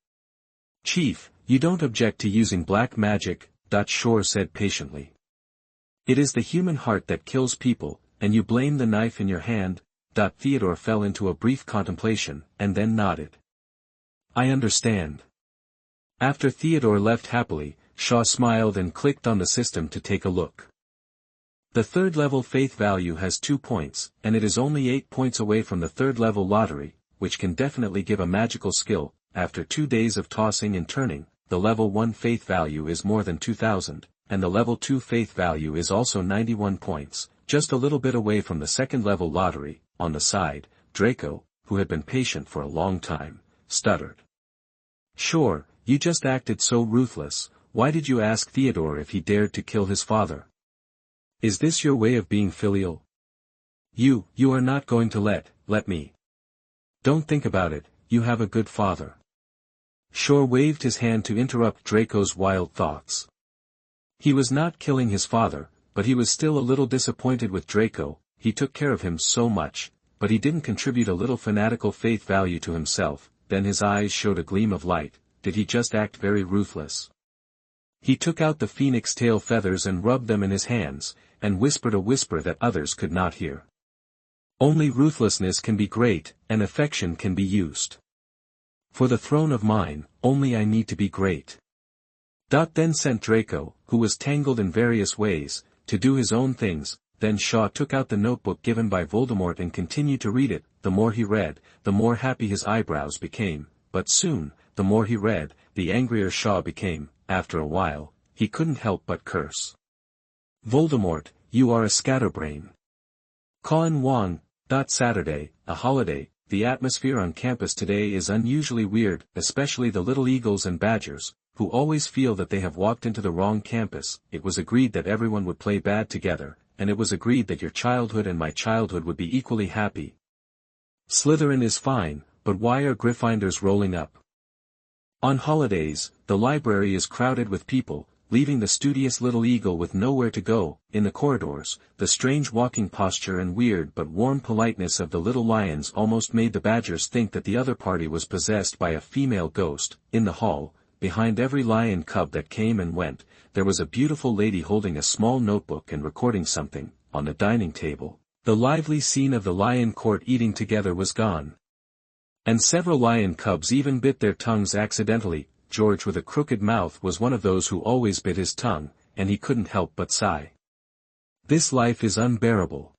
Chief, you don't object to using black magic, Shore said patiently. It is the human heart that kills people, and you blame the knife in your hand. Theodore fell into a brief contemplation, and then nodded. I understand. After Theodore left happily, Shaw smiled and clicked on the system to take a look. The third level faith value has 2 points, and it is only 8 points away from the third level lottery, which can definitely give a magical skill. After 2 days of tossing and turning, the level 1 faith value is more than 2,000, and the level 2 faith value is also 91 points, just a little bit away from the second level lottery. On the side, Draco, who had been patient for a long time, stuttered. Sure, you just acted so ruthless. Why did you ask Theodore if he dared to kill his father? Is this your way of being filial? You are not going to let me. Don't think about it, you have a good father. Shore waved his hand to interrupt Draco's wild thoughts. He was not killing his father, but he was still a little disappointed with Draco. He took care of him so much, but he didn't contribute a little fanatical faith value to himself. Then his eyes showed a gleam of light. Did he just act very ruthless? He took out the phoenix tail feathers and rubbed them in his hands, and whispered a whisper that others could not hear. Only ruthlessness can be great, and affection can be used. For the throne of mine, only I need to be great. Then sent Draco, who was tangled in various ways, to do his own things. Then Shaw took out the notebook given by Voldemort and continued to read it. The more he read, the more happy his eyebrows became, but soon, the more he read, the angrier Shaw became. After a while, he couldn't help but curse. Voldemort, you are a scatterbrain. Caen Wong. Saturday, a holiday. The atmosphere on campus today is unusually weird, especially the little eagles and badgers, who always feel that they have walked into the wrong campus. It was agreed that everyone would play bad together, and it was agreed that your childhood and my childhood would be equally happy. Slytherin is fine, but why are Gryffindors rolling up? On holidays, the library is crowded with people, leaving the studious little eagle with nowhere to go. In the corridors, the strange walking posture and weird but warm politeness of the little lions almost made the badgers think that the other party was possessed by a female ghost. In the hall, behind every lion cub that came and went, there was a beautiful lady holding a small notebook and recording something. On the dining table, the lively scene of the lion court eating together was gone. And several lion cubs even bit their tongues accidentally. George with a crooked mouth was one of those who always bit his tongue, and he couldn't help but sigh. This life is unbearable.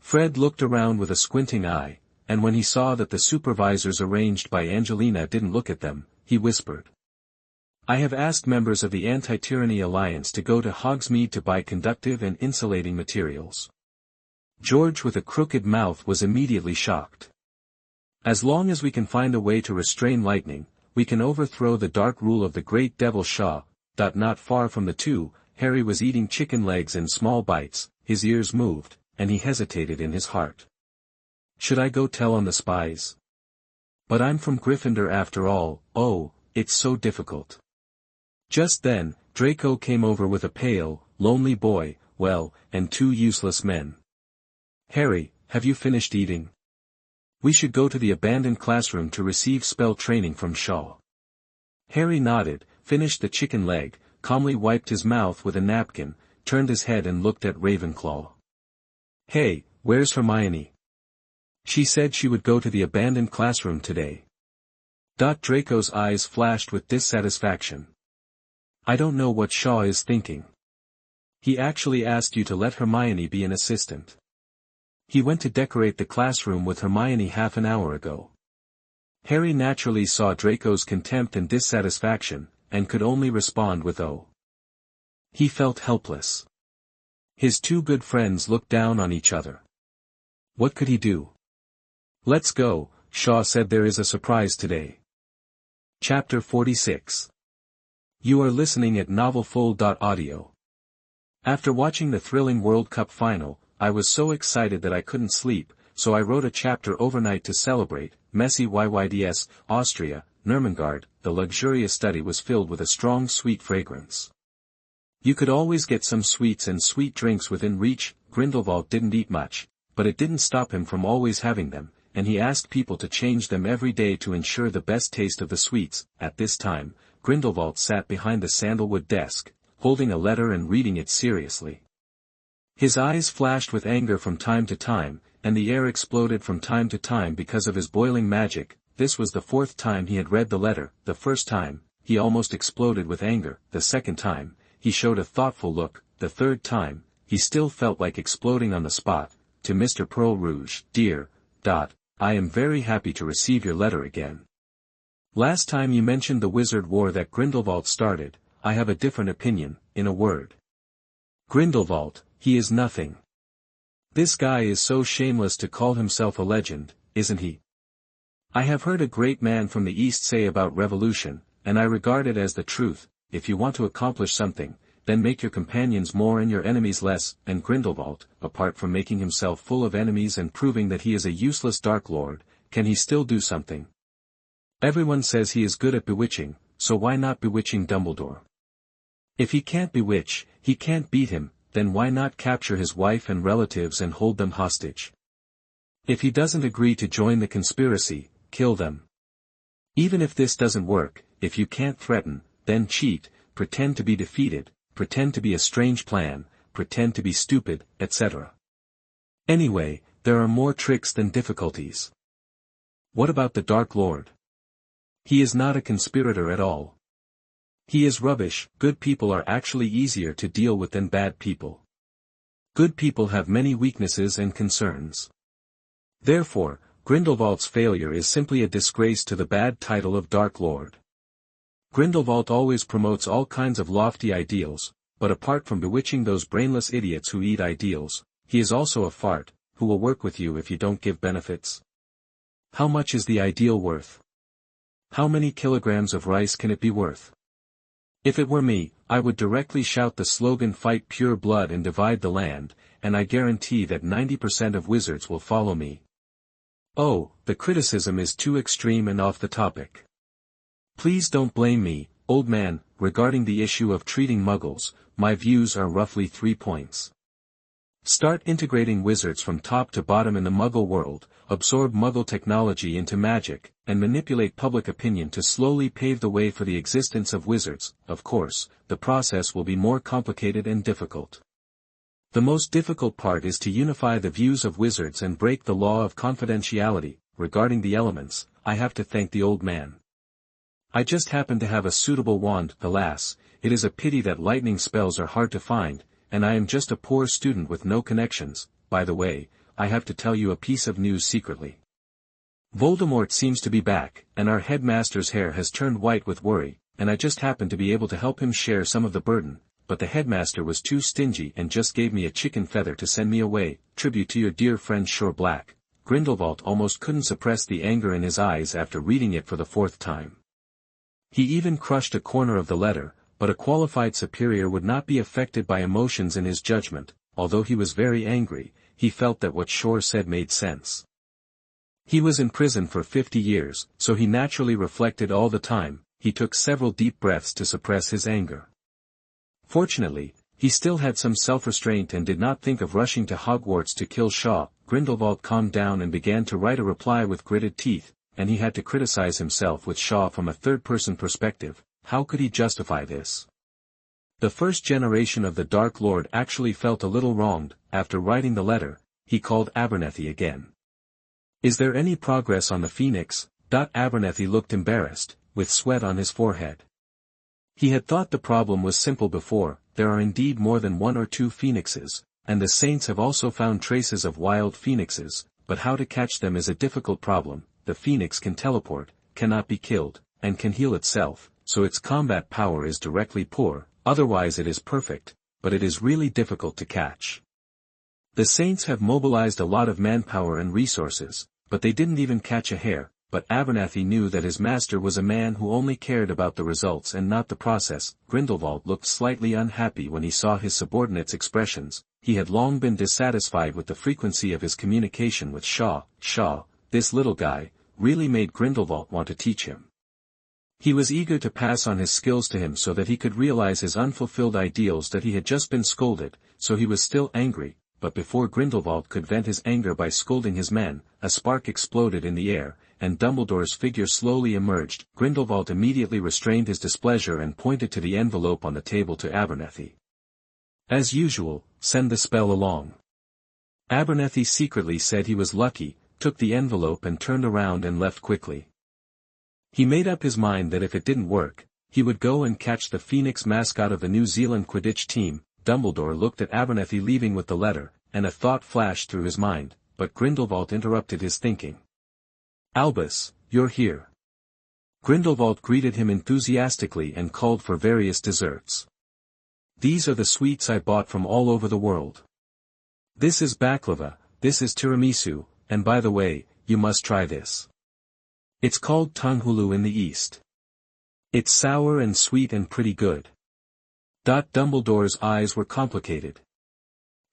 Fred looked around with a squinting eye, and when he saw that the supervisors arranged by Angelina didn't look at them, he whispered. I have asked members of the Anti-Tyranny Alliance to go to Hogsmeade to buy conductive and insulating materials. George with a crooked mouth was immediately shocked. As long as we can find a way to restrain lightning, we can overthrow the dark rule of the great devil Shaw. Not far from the two, Harry was eating chicken legs in small bites. His ears moved, and he hesitated in his heart. Should I go tell on the spies? But I'm from Gryffindor after all. Oh, it's so difficult. Just then, Draco came over with a pale, lonely boy, and 2 useless men. Harry, have you finished eating? We should go to the abandoned classroom to receive spell training from Shaw. Harry nodded, finished the chicken leg, calmly wiped his mouth with a napkin, turned his head and looked at Ravenclaw. Hey, where's Hermione? She said she would go to the abandoned classroom today. Draco's eyes flashed with dissatisfaction. I don't know what Shaw is thinking. He actually asked you to let Hermione be an assistant. He went to decorate the classroom with Hermione half an hour ago. Harry naturally saw Draco's contempt and dissatisfaction, and could only respond with oh. He felt helpless. His two good friends looked down on each other. What could he do? Let's go, Shaw said. There is a surprise today. Chapter 46. You are listening at novelfull.audio. After watching the thrilling World Cup final, I was so excited that I couldn't sleep, so I wrote a chapter overnight to celebrate. Messi YYDS, Austria, Nurmengard. The luxurious study was filled with a strong sweet fragrance. You could always get some sweets and sweet drinks within reach. Grindelwald didn't eat much, but it didn't stop him from always having them, and he asked people to change them every day to ensure the best taste of the sweets. At this time, Grindelwald sat behind the sandalwood desk, holding a letter and reading it seriously. His eyes flashed with anger from time to time, and the air exploded from time to time because of his boiling magic. This was the fourth time he had read the letter. The first time, he almost exploded with anger. The second time, he showed a thoughtful look. The third time, he still felt like exploding on the spot. To Mr. Pearl Rouge, dear, I am very happy to receive your letter again. Last time you mentioned the wizard war that Grindelwald started. I have a different opinion. In a word, Grindelwald, he is nothing. This guy is so shameless to call himself a legend, isn't he? I have heard a great man from the East say about revolution, and I regard it as the truth. If you want to accomplish something, then make your companions more and your enemies less. And Grindelwald, apart from making himself full of enemies and proving that he is a useless Dark Lord, can he still do something? Everyone says he is good at bewitching, so why not bewitching Dumbledore? If he can't bewitch, he can't beat him, then why not capture his wife and relatives and hold them hostage? If he doesn't agree to join the conspiracy, kill them. Even if this doesn't work, if you can't threaten, then cheat, pretend to be defeated, pretend to be a strange plan, pretend to be stupid, etc. Anyway, there are more tricks than difficulties. What about the Dark Lord? He is not a conspirator at all. He is rubbish. Good people are actually easier to deal with than bad people. Good people have many weaknesses and concerns. Therefore, Grindelwald's failure is simply a disgrace to the bad title of Dark Lord. Grindelwald always promotes all kinds of lofty ideals, but apart from bewitching those brainless idiots who eat ideals, he is also a fart, who will work with you if you don't give benefits. How much is the ideal worth? How many kilograms of rice can it be worth? If it were me, I would directly shout the slogan "Fight pure blood and divide the land," and I guarantee that 90% of wizards will follow me. Oh, the criticism is too extreme and off the topic. Please don't blame me, old man. Regarding the issue of treating muggles, my views are roughly 3 points. Start integrating wizards from top to bottom in the muggle world, absorb muggle technology into magic, and manipulate public opinion to slowly pave the way for the existence of wizards. Of course, the process will be more complicated and difficult. The most difficult part is to unify the views of wizards and break the law of confidentiality. Regarding the elements, I have to thank the old man. I just happen to have a suitable wand. Alas, it is a pity that lightning spells are hard to find, and I am just a poor student with no connections. By the way, I have to tell you a piece of news secretly. Voldemort seems to be back, and our headmaster's hair has turned white with worry, and I just happen to be able to help him share some of the burden, but the headmaster was too stingy and just gave me a chicken feather to send me away. Tribute to your dear friend Sure Black. Grindelwald almost couldn't suppress the anger in his eyes after reading it for the 4th time. He even crushed a corner of the letter, but a qualified superior would not be affected by emotions in his judgment. Although he was very angry, he felt that what Shore said made sense. He was in prison for 50 years, so he naturally reflected all the time. He took several deep breaths to suppress his anger. Fortunately, he still had some self-restraint and did not think of rushing to Hogwarts to kill Shaw. Grindelwald calmed down and began to write a reply with gritted teeth, and he had to criticize himself with Shaw from a third-person perspective. How could he justify this? The first generation of the Dark Lord actually felt a little wronged. After writing the letter, he called Abernethy again. Is there any progress on the Phoenix? Abernethy looked embarrassed, with sweat on his forehead. He had thought the problem was simple before. There are indeed more than 1 or 2 phoenixes, and the saints have also found traces of wild phoenixes, but how to catch them is a difficult problem. The phoenix can teleport, cannot be killed, and can heal itself, so its combat power is directly poor. otherwise it is perfect, but it is really difficult to catch. The Saints have mobilized a lot of manpower and resources, but they didn't even catch a hare, but Abernathy knew that his master was a man who only cared about the results and not the process. Grindelwald looked slightly unhappy when he saw his subordinate's expressions. He had long been dissatisfied with the frequency of his communication with Shaw. This little guy, really made Grindelwald want to teach him. He was eager to pass on his skills to him so that he could realize his unfulfilled ideals that he had just been scolded, so he was still angry, but before Grindelwald could vent his anger by scolding his men, a spark exploded in the air, and Dumbledore's figure slowly emerged. Grindelwald immediately restrained his displeasure and pointed to the envelope on the table to Abernathy. As usual, send the spell along. Abernathy secretly said he was lucky, took the envelope and turned around and left quickly. He made up his mind that if it didn't work, he would go and catch the Phoenix mascot of the New Zealand Quidditch team. Dumbledore looked at Abernathy leaving with the letter, and a thought flashed through his mind, but Grindelwald interrupted his thinking. Albus, you're here. Grindelwald greeted him enthusiastically and called for various desserts. These are the sweets I bought from all over the world. This is baklava, this is tiramisu, and by the way, you must try this. It's called tanghulu in the East. It's sour and sweet and pretty good. Dumbledore's eyes were complicated.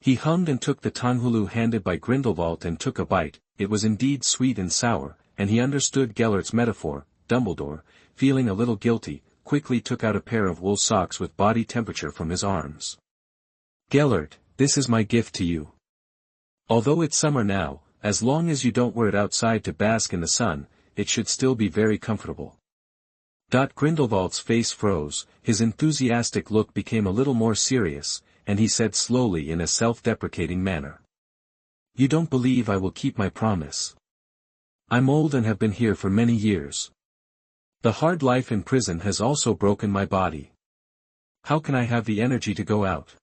He hummed and took the tanghulu handed by Grindelwald and took a bite. It was indeed sweet and sour, and he understood Gellert's metaphor. Dumbledore, feeling a little guilty, quickly took out a pair of wool socks with body temperature from his arms. Gellert, this is my gift to you. Although it's summer now, as long as you don't wear it outside to bask in the sun, it should still be very comfortable. Grindelwald's face froze, his enthusiastic look became a little more serious, and he said slowly in a self-deprecating manner. You don't believe I will keep my promise. I'm old and have been here for many years. The hard life in prison has also broken my body. How can I have the energy to go out?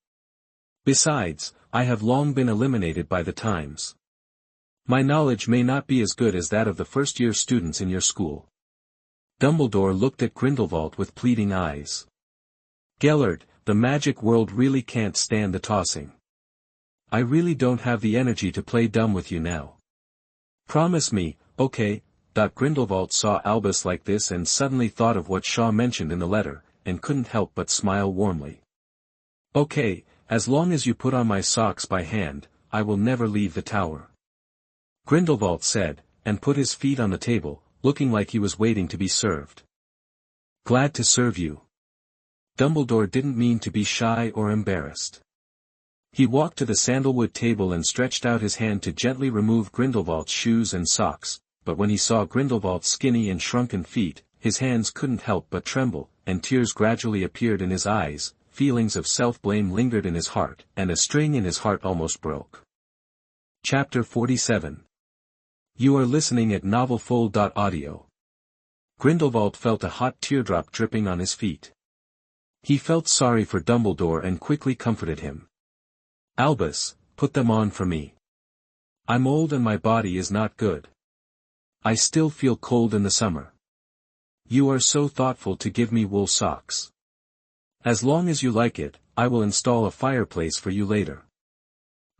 Besides, I have long been eliminated by the times. My knowledge may not be as good as that of the first-year students in your school. Dumbledore looked at Grindelwald with pleading eyes. Gellert, the magic world really can't stand the tossing. I really don't have the energy to play dumb with you now. Promise me, okay? Grindelwald saw Albus like this and suddenly thought of what Shaw mentioned in the letter, and couldn't help but smile warmly. Okay, as long as you put on my socks by hand, I will never leave the tower. Grindelwald said, and put his feet on the table, looking like he was waiting to be served. Glad to serve you. Dumbledore didn't mean to be shy or embarrassed. He walked to the sandalwood table and stretched out his hand to gently remove Grindelwald's shoes and socks, but when he saw Grindelwald's skinny and shrunken feet, his hands couldn't help but tremble, and tears gradually appeared in his eyes, feelings of self-blame lingered in his heart, and a string in his heart almost broke. Chapter 47. You are listening at novelfull.audio. Grindelwald felt a hot teardrop dripping on his feet. He felt sorry for Dumbledore and quickly comforted him. Albus, put them on for me. I'm old and my body is not good. I still feel cold in the summer. You are so thoughtful to give me wool socks. As long as you like it, I will install a fireplace for you later.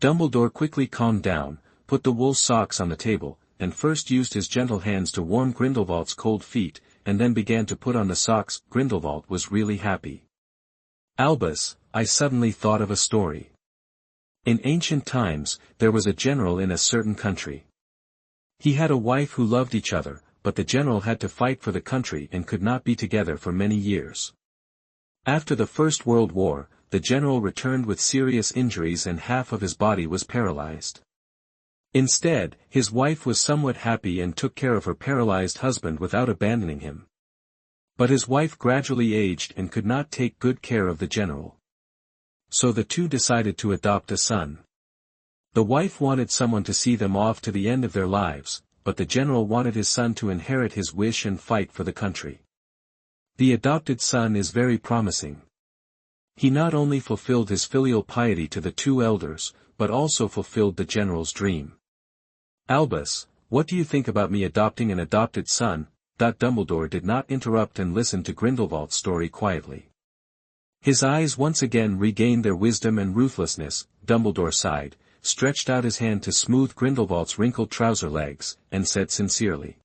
Dumbledore quickly calmed down, put the wool socks on the table, and first used his gentle hands to warm Grindelwald's cold feet, and then began to put on the socks. Grindelwald was really happy. Albus, I suddenly thought of a story. In ancient times, there was a general in a certain country. He had a wife who loved each other, but the general had to fight for the country and could not be together for many years. After the First World War, the general returned with serious injuries and half of his body was paralyzed. Instead, his wife was somewhat happy and took care of her paralyzed husband without abandoning him. But his wife gradually aged and could not take good care of the general. So the two decided to adopt a son. The wife wanted someone to see them off to the end of their lives, but the general wanted his son to inherit his wish and fight for the country. The adopted son is very promising. He not only fulfilled his filial piety to the two elders, but also fulfilled the general's dream. Albus, what do you think about me adopting an adopted son? Dumbledore did not interrupt and listened to Grindelwald's story quietly. His eyes once again regained their wisdom and ruthlessness. Dumbledore sighed, stretched out his hand to smooth Grindelwald's wrinkled trouser legs, and said sincerely.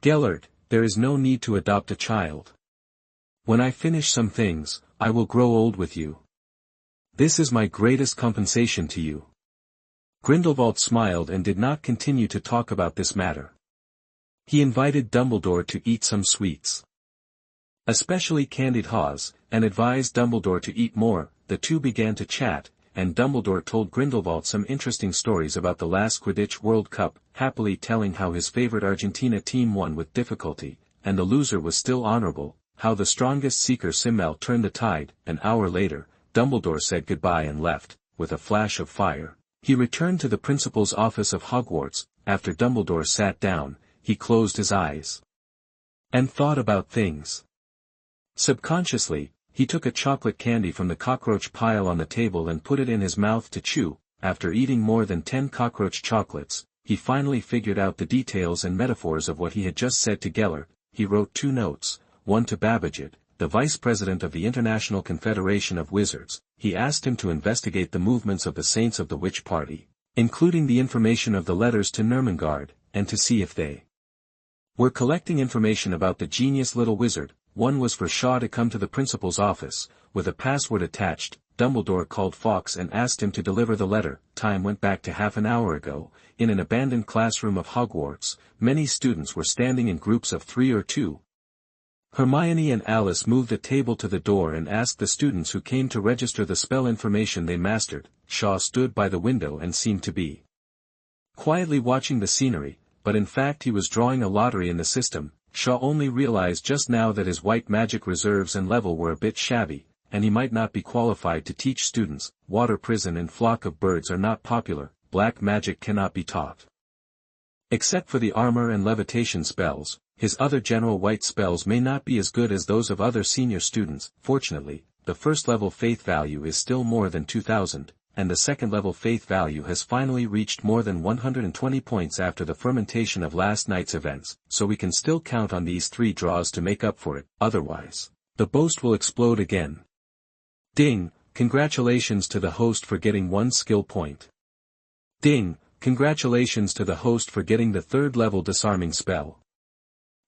Gellert, there is no need to adopt a child. When I finish some things, I will grow old with you. This is my greatest compensation to you. Grindelwald smiled and did not continue to talk about this matter. He invited Dumbledore to eat some sweets. Especially candied haws, and advised Dumbledore to eat more. The two began to chat, and Dumbledore told Grindelwald some interesting stories about the last Quidditch World Cup, happily telling how his favorite Argentina team won with difficulty, and the loser was still honorable, how the strongest Seeker Simmel turned the tide. An hour later, Dumbledore said goodbye and left, with a flash of fire. He returned to the principal's office of Hogwarts. After Dumbledore sat down, he closed his eyes and thought about things. Subconsciously, he took a chocolate candy from the cockroach pile on the table and put it in his mouth to chew. After eating more than 10 cockroach chocolates, he finally figured out the details and metaphors of what he had just said to Gellert. He wrote 2 notes, one to Babajid, the vice president of the International Confederation of Wizards. He asked him to investigate the movements of the Saints of the Witch Party, including the information of the letters to Nurmengard, and to see if they were collecting information about the genius little wizard. One was for Shaw to come to the principal's office, with a password attached. Dumbledore called Fawkes and asked him to deliver the letter. Time went back to half an hour ago. In an abandoned classroom of Hogwarts, many students were standing in groups of 3 or 2. Hermione and Alice moved a table to the door and asked the students who came to register the spell information they mastered. Shaw stood by the window and seemed to be quietly watching the scenery, but in fact he was drawing a lottery in the system. Shaw only realized just now that his white magic reserves and level were a bit shabby, and he might not be qualified to teach students. Water Prison and Flock of Birds are not popular. Black magic cannot be taught. Except for the armor and levitation spells, his other general white spells may not be as good as those of other senior students. Fortunately, the first level faith value is still more than 2,000, and the second level faith value has finally reached more than 120 points after the fermentation of last night's events, so we can still count on these 3 draws to make up for it. Otherwise, the boast will explode again. Ding, congratulations to the host for getting 1 skill point. Ding, congratulations to the host for getting the 3rd level disarming spell.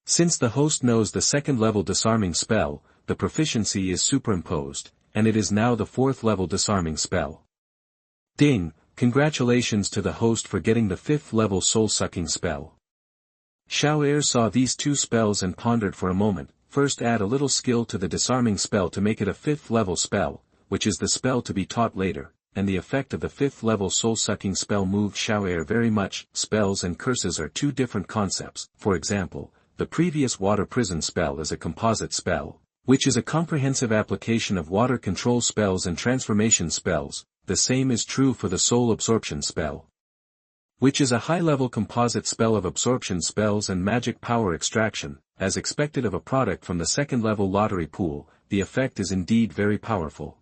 Since the host knows the 2nd level disarming spell, the proficiency is superimposed, and it is now the 4th level disarming spell. Ding, congratulations to the host for getting the 5th level soul-sucking spell. Xiao saw these 2 spells and pondered for a moment. First, add a little skill to the disarming spell to make it a 5th level spell, which is the spell to be taught later, and the effect of the 5th level soul-sucking spell moved Xiao very much. Spells and curses are 2 different concepts. For example, the previous Water Prison spell is a composite spell, which is a comprehensive application of water control spells and transformation spells. The same is true for the Soul Absorption spell, which is a high-level composite spell of absorption spells and magic power extraction. As expected of a product from the 2nd level lottery pool, the effect is indeed very powerful.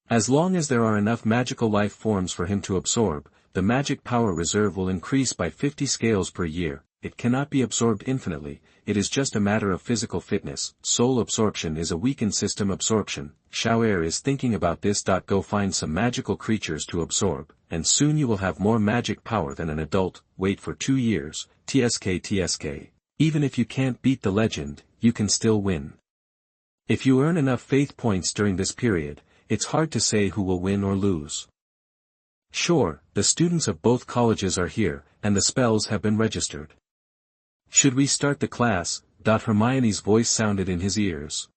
As long as there are enough magical life forms for him to absorb, the magic power reserve will increase by 50 scales per year. It cannot be absorbed infinitely, it is just a matter of physical fitness. Soul absorption is a weakened system absorption. Xiao is thinking about this. Go find some magical creatures to absorb, and soon you will have more magic power than an adult. Wait for 2 years, TSK. Even if you can't beat the legend, you can still win. If you earn enough faith points during this period, it's hard to say who will win or lose. Sure, the students of both colleges are here, and the spells have been registered. Should we start the class? Hermione's voice sounded in his ears.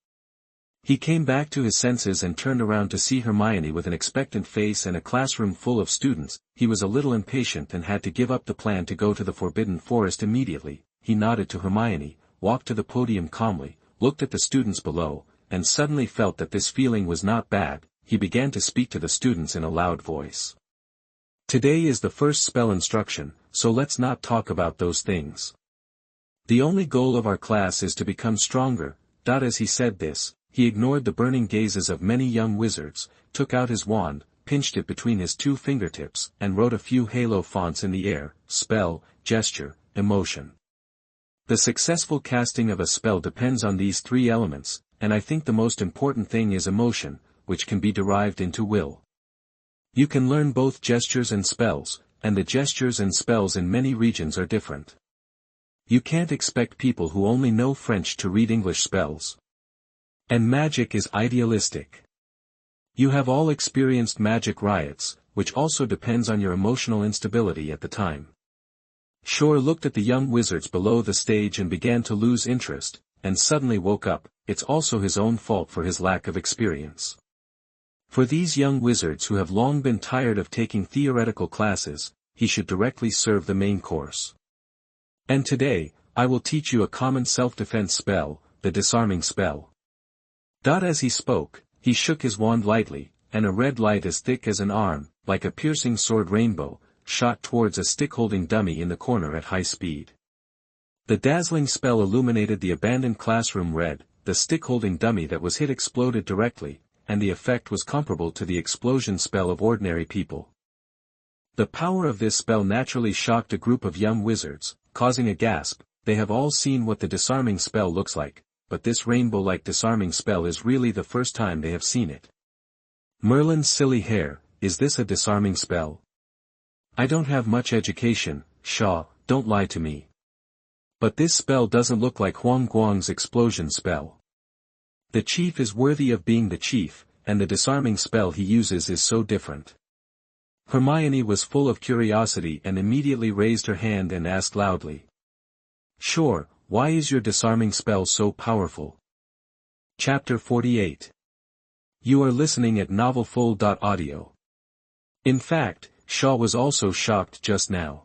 He came back to his senses and turned around to see Hermione with an expectant face and a classroom full of students. He was a little impatient and had to give up the plan to go to the Forbidden Forest immediately. He nodded to Hermione, walked to the podium calmly, looked at the students below, and suddenly felt that this feeling was not bad. He began to speak to the students in a loud voice. Today is the first spell instruction, so let's not talk about those things. The only goal of our class is to become stronger. As he said this, he ignored the burning gazes of many young wizards, took out his wand, pinched it between his 2 fingertips, and wrote a few halo fonts in the air: spell, gesture, emotion. The successful casting of a spell depends on these 3 elements. and I think the most important thing is emotion, which can be derived into will. You can learn both gestures and spells, and the gestures and spells in many regions are different. You can't expect people who only know French to read English spells. And magic is idealistic. You have all experienced magic riots, which also depends on your emotional instability at the time. Shore looked at the young wizards below the stage and began to lose interest, and suddenly woke up. It's also his own fault for his lack of experience. For these young wizards who have long been tired of taking theoretical classes, he should directly serve the main course. And today, I will teach you a common self-defense spell, the disarming spell. As he spoke, he shook his wand lightly, and a red light as thick as an arm, like a piercing sword rainbow, shot towards a stick-holding dummy in the corner at high speed. The dazzling spell illuminated the abandoned classroom red, the stick-holding dummy that was hit exploded directly, and the effect was comparable to the explosion spell of ordinary people. The power of this spell naturally shocked a group of young wizards, causing a gasp. They have all seen what the disarming spell looks like, but this rainbow-like disarming spell is really the first time they have seen it. Merlin's silly hair, is this a disarming spell? I don't have much education, Shaw, don't lie to me. But this spell doesn't look like Huang Guang's explosion spell. The chief is worthy of being the chief, and the disarming spell he uses is so different. Hermione was full of curiosity and immediately raised her hand and asked loudly. Sure, why is your disarming spell so powerful? Chapter 48. You are listening at novelfull.audio. In fact, Shaw was also shocked just now.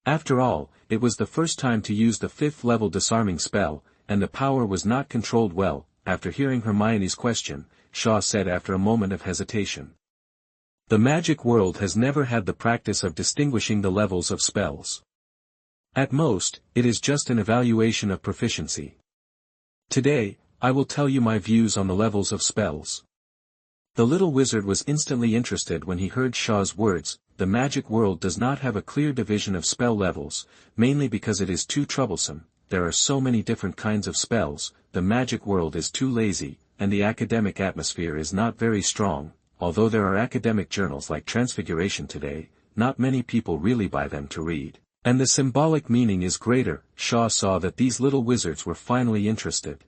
After all, it was the first time to use the 5th level disarming spell, and the power was not controlled well. After hearing Hermione's question, Shaw said after a moment of hesitation. The magic world has never had the practice of distinguishing the levels of spells. At most, it is just an evaluation of proficiency. Today, I will tell you my views on the levels of spells. The little wizard was instantly interested when he heard Shaw's words. The magic world does not have a clear division of spell levels, mainly because it is too troublesome. There are so many different kinds of spells, the magic world is too lazy, and the academic atmosphere is not very strong. Although there are academic journals like Transfiguration today, not many people really buy them to read. And the symbolic meaning is greater. Shaw saw that these little wizards were finally interested.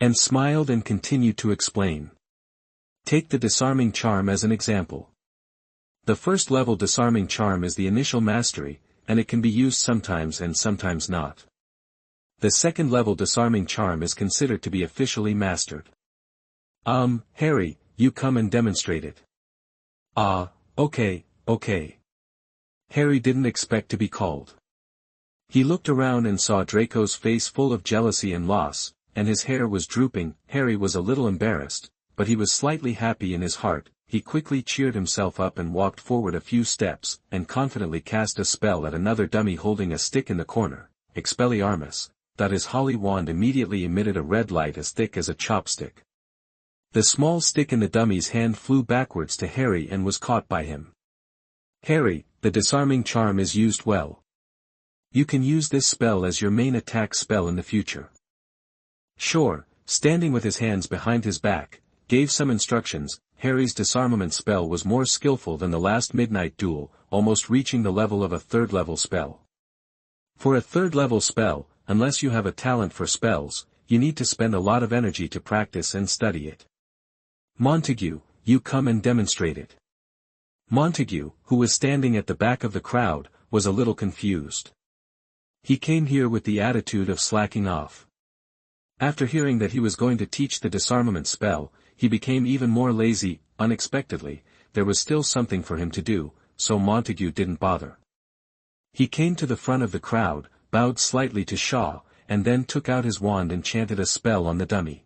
And smiled and continued to explain. Take the disarming charm as an example. The first level disarming charm is the initial mastery, and it can be used sometimes and sometimes not. The second level disarming charm is considered to be officially mastered. Harry, you come and demonstrate it. Okay. Harry didn't expect to be called. He looked around and saw Draco's face full of jealousy and loss, and his hair was drooping. Harry was a little embarrassed, but he was slightly happy in his heart. He quickly cheered himself up and walked forward a few steps, and confidently cast a spell at another dummy holding a stick in the corner. Expelliarmus. His holly wand immediately emitted a red light as thick as a chopstick. The small stick in the dummy's hand flew backwards to Harry and was caught by him. Harry, the disarming charm is used well. You can use this spell as your main attack spell in the future. Shore, standing with his hands behind his back, gave some instructions. Harry's disarmament spell was more skillful than the last midnight duel, almost reaching the level of a 3rd level spell. For a 3rd level spell, unless you have a talent for spells, you need to spend a lot of energy to practice and study it. Montague, you come and demonstrate it. Montague, who was standing at the back of the crowd, was a little confused. He came here with the attitude of slacking off. After hearing that he was going to teach the disarmament spell, he became even more lazy. Unexpectedly, there was still something for him to do, so Montague didn't bother. He came to the front of the crowd, bowed slightly to Shaw, and then took out his wand and chanted a spell on the dummy.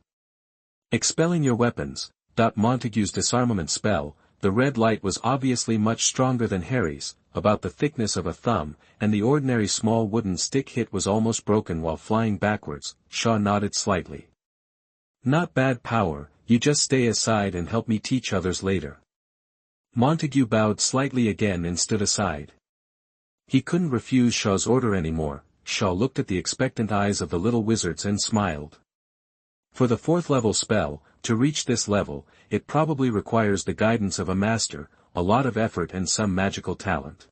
Expelling your weapons. Montague's disarmament spell. The red light was obviously much stronger than Harry's, about the thickness of a thumb, and the ordinary small wooden stick hit was almost broken while flying backwards. Shaw nodded slightly. Not bad power, you just stay aside and help me teach others later. Montague bowed slightly again and stood aside. He couldn't refuse Shaw's order anymore. Shaw looked at the expectant eyes of the little wizards and smiled. For the 4th level spell, to reach this level, it probably requires the guidance of a master, a lot of effort and some magical talent.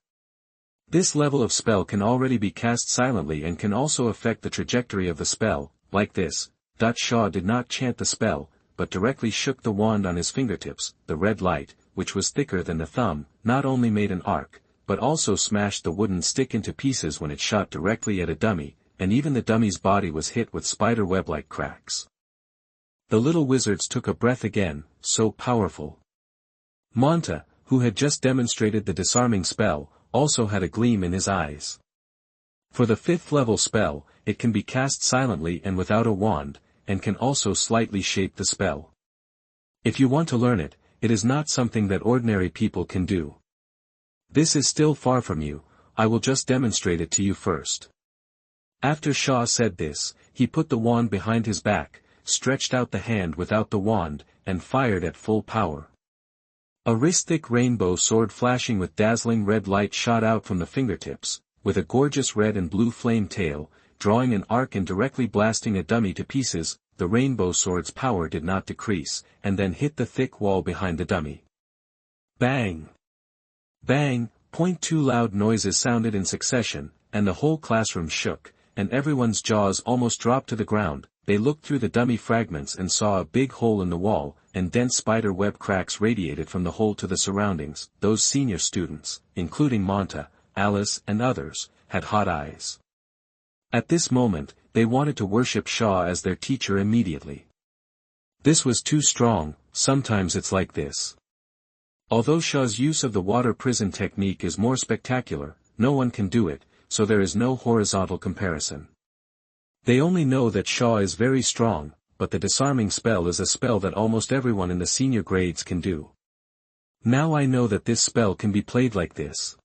This level of spell can already be cast silently and can also affect the trajectory of the spell, like this. Shaw did not chant the spell, but directly shook the wand on his fingertips. The red light, which was thicker than the thumb, not only made an arc, but also smashed the wooden stick into pieces when it shot directly at a dummy, and even the dummy's body was hit with spider web-like cracks. The little wizards took a breath again, so powerful. Monta, who had just demonstrated the disarming spell, also had a gleam in his eyes. For the 5th level spell, it can be cast silently and without a wand, and can also slightly shape the spell. If you want to learn it, it is not something that ordinary people can do. This is still far from you, I will just demonstrate it to you first. After Shaw said this, he put the wand behind his back, stretched out the hand without the wand, and fired at full power. A wrist-thick rainbow sword flashing with dazzling red light shot out from the fingertips, with a gorgeous red and blue flame tail, drawing an arc and directly blasting a dummy to pieces. The rainbow sword's power did not decrease, and then hit the thick wall behind the dummy. Bang! Bang! Two loud noises sounded in succession, and the whole classroom shook, and everyone's jaws almost dropped to the ground. They looked through the dummy fragments and saw a big hole in the wall, and dense spider web cracks radiated from the hole to the surroundings. Those senior students, including Monta, Alice and others, had hot eyes. At this moment, they wanted to worship Shaw as their teacher immediately. This was too strong. Sometimes it's like this. Although Shaw's use of the water prison technique is more spectacular, no one can do it, so there is no horizontal comparison. They only know that Shaw is very strong, but the disarming spell is a spell that almost everyone in the senior grades can do. Now I know that this spell can be played like this.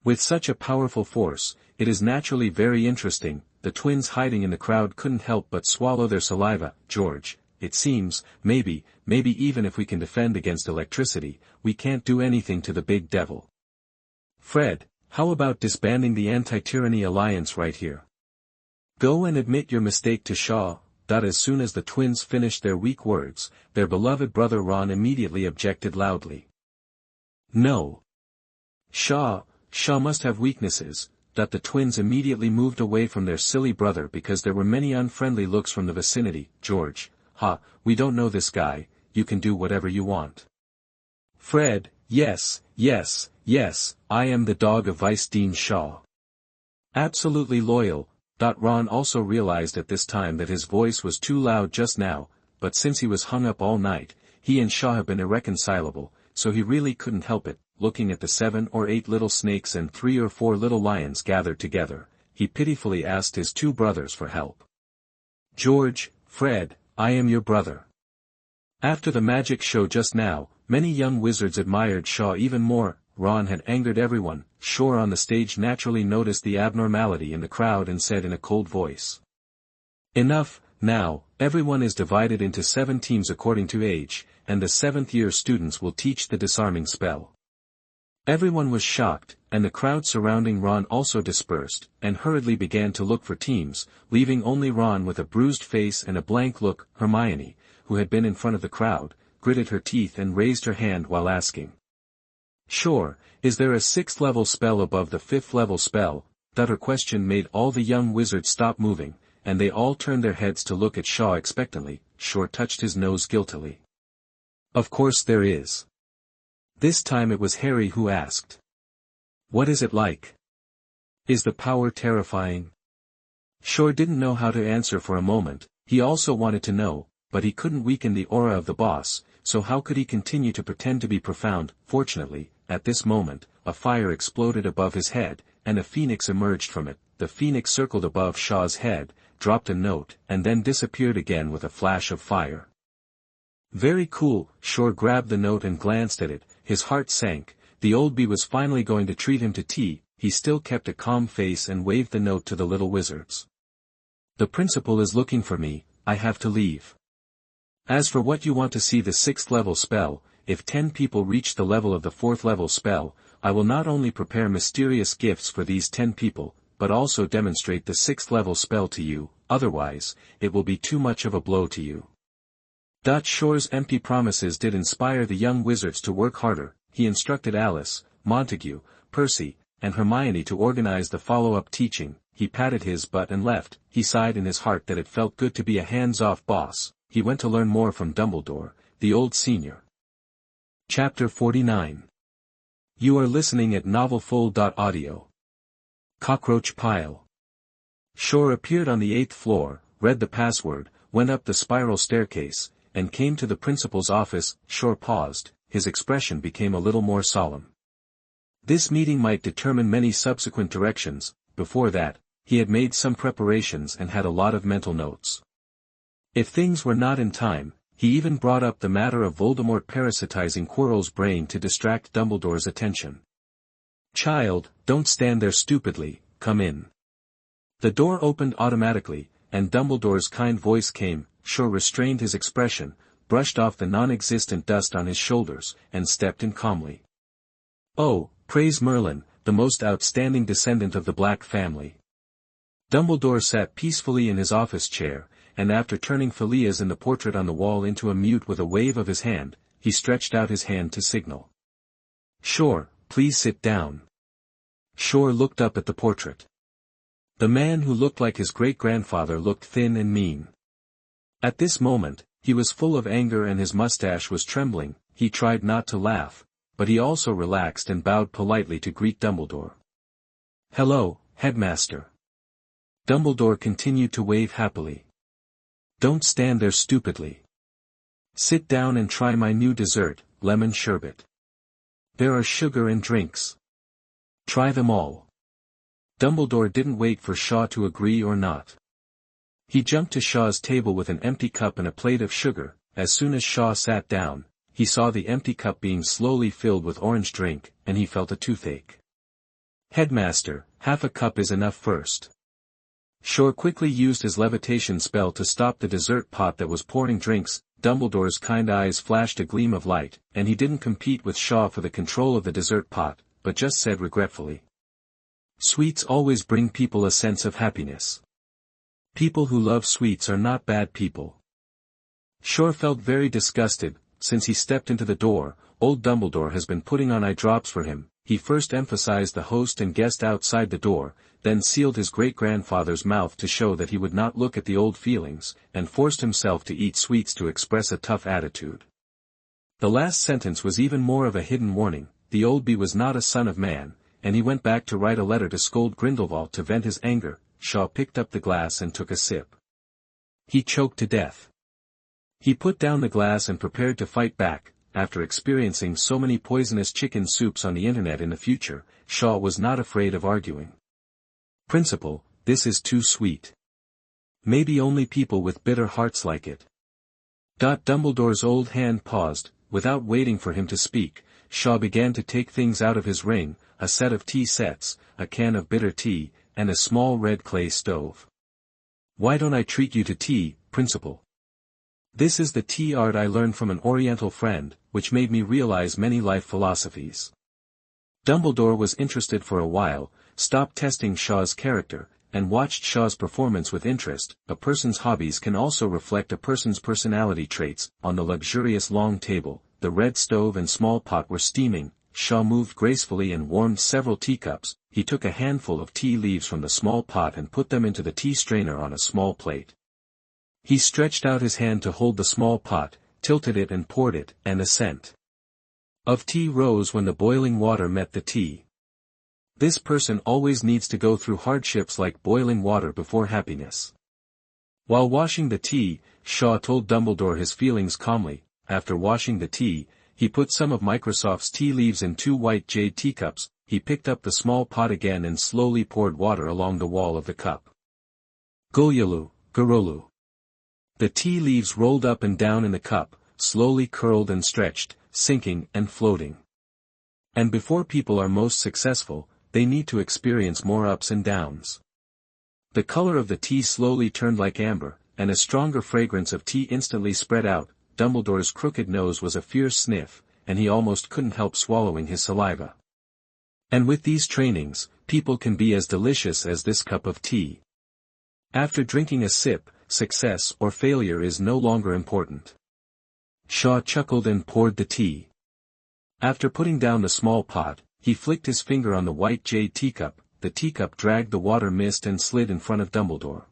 With such a powerful force, it is naturally very interesting. The twins hiding in the crowd couldn't help but swallow their saliva. George, it seems, maybe even if we can defend against electricity, we can't do anything to the big devil. Fred, how about disbanding the Anti-Tyranny Alliance right here? Go and admit your mistake to Shaw. As soon as the twins finished their weak words, their beloved brother Ron immediately objected loudly. No. Shaw must have weaknesses. The twins immediately moved away from their silly brother because there were many unfriendly looks from the vicinity. George, we don't know this guy, you can do whatever you want. Fred, yes, I am the dog of Vice Dean Shaw. Absolutely loyal. Ron also realized at this time that his voice was too loud just now, but since he was hung up all night, he and Shaw have been irreconcilable, so he really couldn't help it. Looking at the 7 or 8 little snakes and 3 or 4 little lions gathered together, he pitifully asked his 2 brothers for help. George, Fred, I am your brother. After the magic show just now, many young wizards admired Shaw even more. Ron had angered everyone. Shore on the stage naturally noticed the abnormality in the crowd and said in a cold voice. Enough, now, everyone is divided into 7 teams according to age, and the 7th-year students will teach the disarming spell. Everyone was shocked, and the crowd surrounding Ron also dispersed, and hurriedly began to look for teams, leaving only Ron with a bruised face and a blank look. Hermione, who had been in front of the crowd, gritted her teeth and raised her hand while asking. Sure, is there a 6th level spell above the 5th level spell? Her question made all the young wizards stop moving, and they all turned their heads to look at Shaw expectantly. Shore touched his nose guiltily. Of course there is. This time it was Harry who asked. What is it like? Is the power terrifying? Shore didn't know how to answer for a moment. He also wanted to know, but he couldn't weaken the aura of the boss, so how could he continue to pretend to be profound? Fortunately, at this moment, a fire exploded above his head, and a phoenix emerged from it. The phoenix circled above Shaw's head, dropped a note, and then disappeared again with a flash of fire. Very cool. Shore grabbed the note and glanced at it. His heart sank. The old bee was finally going to treat him to tea. He still kept a calm face and waved the note to the little wizards. The principal is looking for me, I have to leave. As for what you want to see the 6th level spell, if 10 people reach the level of the 4th level spell, I will not only prepare mysterious gifts for these 10 people, but also demonstrate the 6th level spell to you. otherwise, it will be too much of a blow to you. Shore's empty promises did inspire the young wizards to work harder. He instructed Alice, Montague, Percy, and Hermione to organize the follow-up teaching. He patted his butt and left. He sighed in his heart that it felt good to be a hands-off boss. He went to learn more from Dumbledore, the old senior. Chapter 49. You are listening at novelfull.audio. Cockroach Pile. Shore appeared on the 8th floor, read the password, went up the spiral staircase, and came to the principal's office. Shore paused, his expression became a little more solemn. This meeting might determine many subsequent directions. Before that, he had made some preparations and had a lot of mental notes. If things were not in time, he even brought up the matter of Voldemort parasitizing Quirrell's brain to distract Dumbledore's attention. "Child, don't stand there stupidly, come in." The door opened automatically, and Dumbledore's kind voice came. Shore restrained his expression, brushed off the non-existent dust on his shoulders, and stepped in calmly. "Oh, praise Merlin, the most outstanding descendant of the Black family." Dumbledore sat peacefully in his office chair, and after turning Felia's in the portrait on the wall into a mute with a wave of his hand, he stretched out his hand to signal. "Shore, please sit down." Shore looked up at the portrait. The man who looked like his great-grandfather looked thin and mean. At this moment, he was full of anger and his mustache was trembling. He tried not to laugh, but he also relaxed and bowed politely to greet Dumbledore. "Hello, Headmaster." Dumbledore continued to wave happily. "Don't stand there stupidly. Sit down and try my new dessert, lemon sherbet. There are sugar and drinks. Try them all." Dumbledore didn't wait for Shaw to agree or not. He jumped to Shaw's table with an empty cup and a plate of sugar. As soon as Shaw sat down, he saw the empty cup being slowly filled with orange drink, and he felt a toothache. "Headmaster, half a cup is enough first." Shore quickly used his levitation spell to stop the dessert pot that was pouring drinks. Dumbledore's kind eyes flashed a gleam of light, and he didn't compete with Shaw for the control of the dessert pot, but just said regretfully, "Sweets always bring people a sense of happiness. People who love sweets are not bad people." Shore felt very disgusted. Since he stepped into the door, old Dumbledore has been putting on eye drops for him. He first emphasized the host and guest outside the door, then sealed his great-grandfather's mouth to show that he would not look at the old feelings, and forced himself to eat sweets to express a tough attitude. The last sentence was even more of a hidden warning. The old bee was not a son of man, and he went back to write a letter to scold Grindelwald to vent his anger. Shaw picked up the glass and took a sip. He choked to death. He put down the glass and prepared to fight back. After experiencing so many poisonous chicken soups on the internet in the future, Shaw was not afraid of arguing. "Principal, this is too sweet. Maybe only people with bitter hearts like it." Dumbledore's old hand paused. Without waiting for him to speak, Shaw began to take things out of his ring, a set of tea sets, a can of bitter tea, and a small red clay stove. "Why don't I treat you to tea, Principal? This is the tea art I learned from an Oriental friend, which made me realize many life philosophies." Dumbledore was interested for a while, stopped testing Shaw's character, and watched Shaw's performance with interest. A person's hobbies can also reflect a person's personality traits. On the luxurious long table, the red stove and small pot were steaming. Shaw moved gracefully and warmed several teacups. He took a handful of tea leaves from the small pot and put them into the tea strainer on a small plate. He stretched out his hand to hold the small pot, tilted it and poured it, and a scent of tea rose when the boiling water met the tea. This person always needs to go through hardships like boiling water before happiness. While washing the tea, Shaw told Dumbledore his feelings calmly. After washing the tea, he put some of Microsoft's tea leaves in 2 white jade teacups. He picked up the small pot again and slowly poured water along the wall of the cup. Gulyalu, Garolu. The tea leaves rolled up and down in the cup, slowly curled and stretched, sinking and floating. And before people are most successful, they need to experience more ups and downs. The color of the tea slowly turned like amber, and a stronger fragrance of tea instantly spread out. Dumbledore's crooked nose was a fierce sniff, and he almost couldn't help swallowing his saliva. And with these trainings, people can be as delicious as this cup of tea. After drinking a sip, success or failure is no longer important. Shaw chuckled and poured the tea. After putting down the small pot, he flicked his finger on the white jade teacup. The teacup dragged the water mist and slid in front of Dumbledore.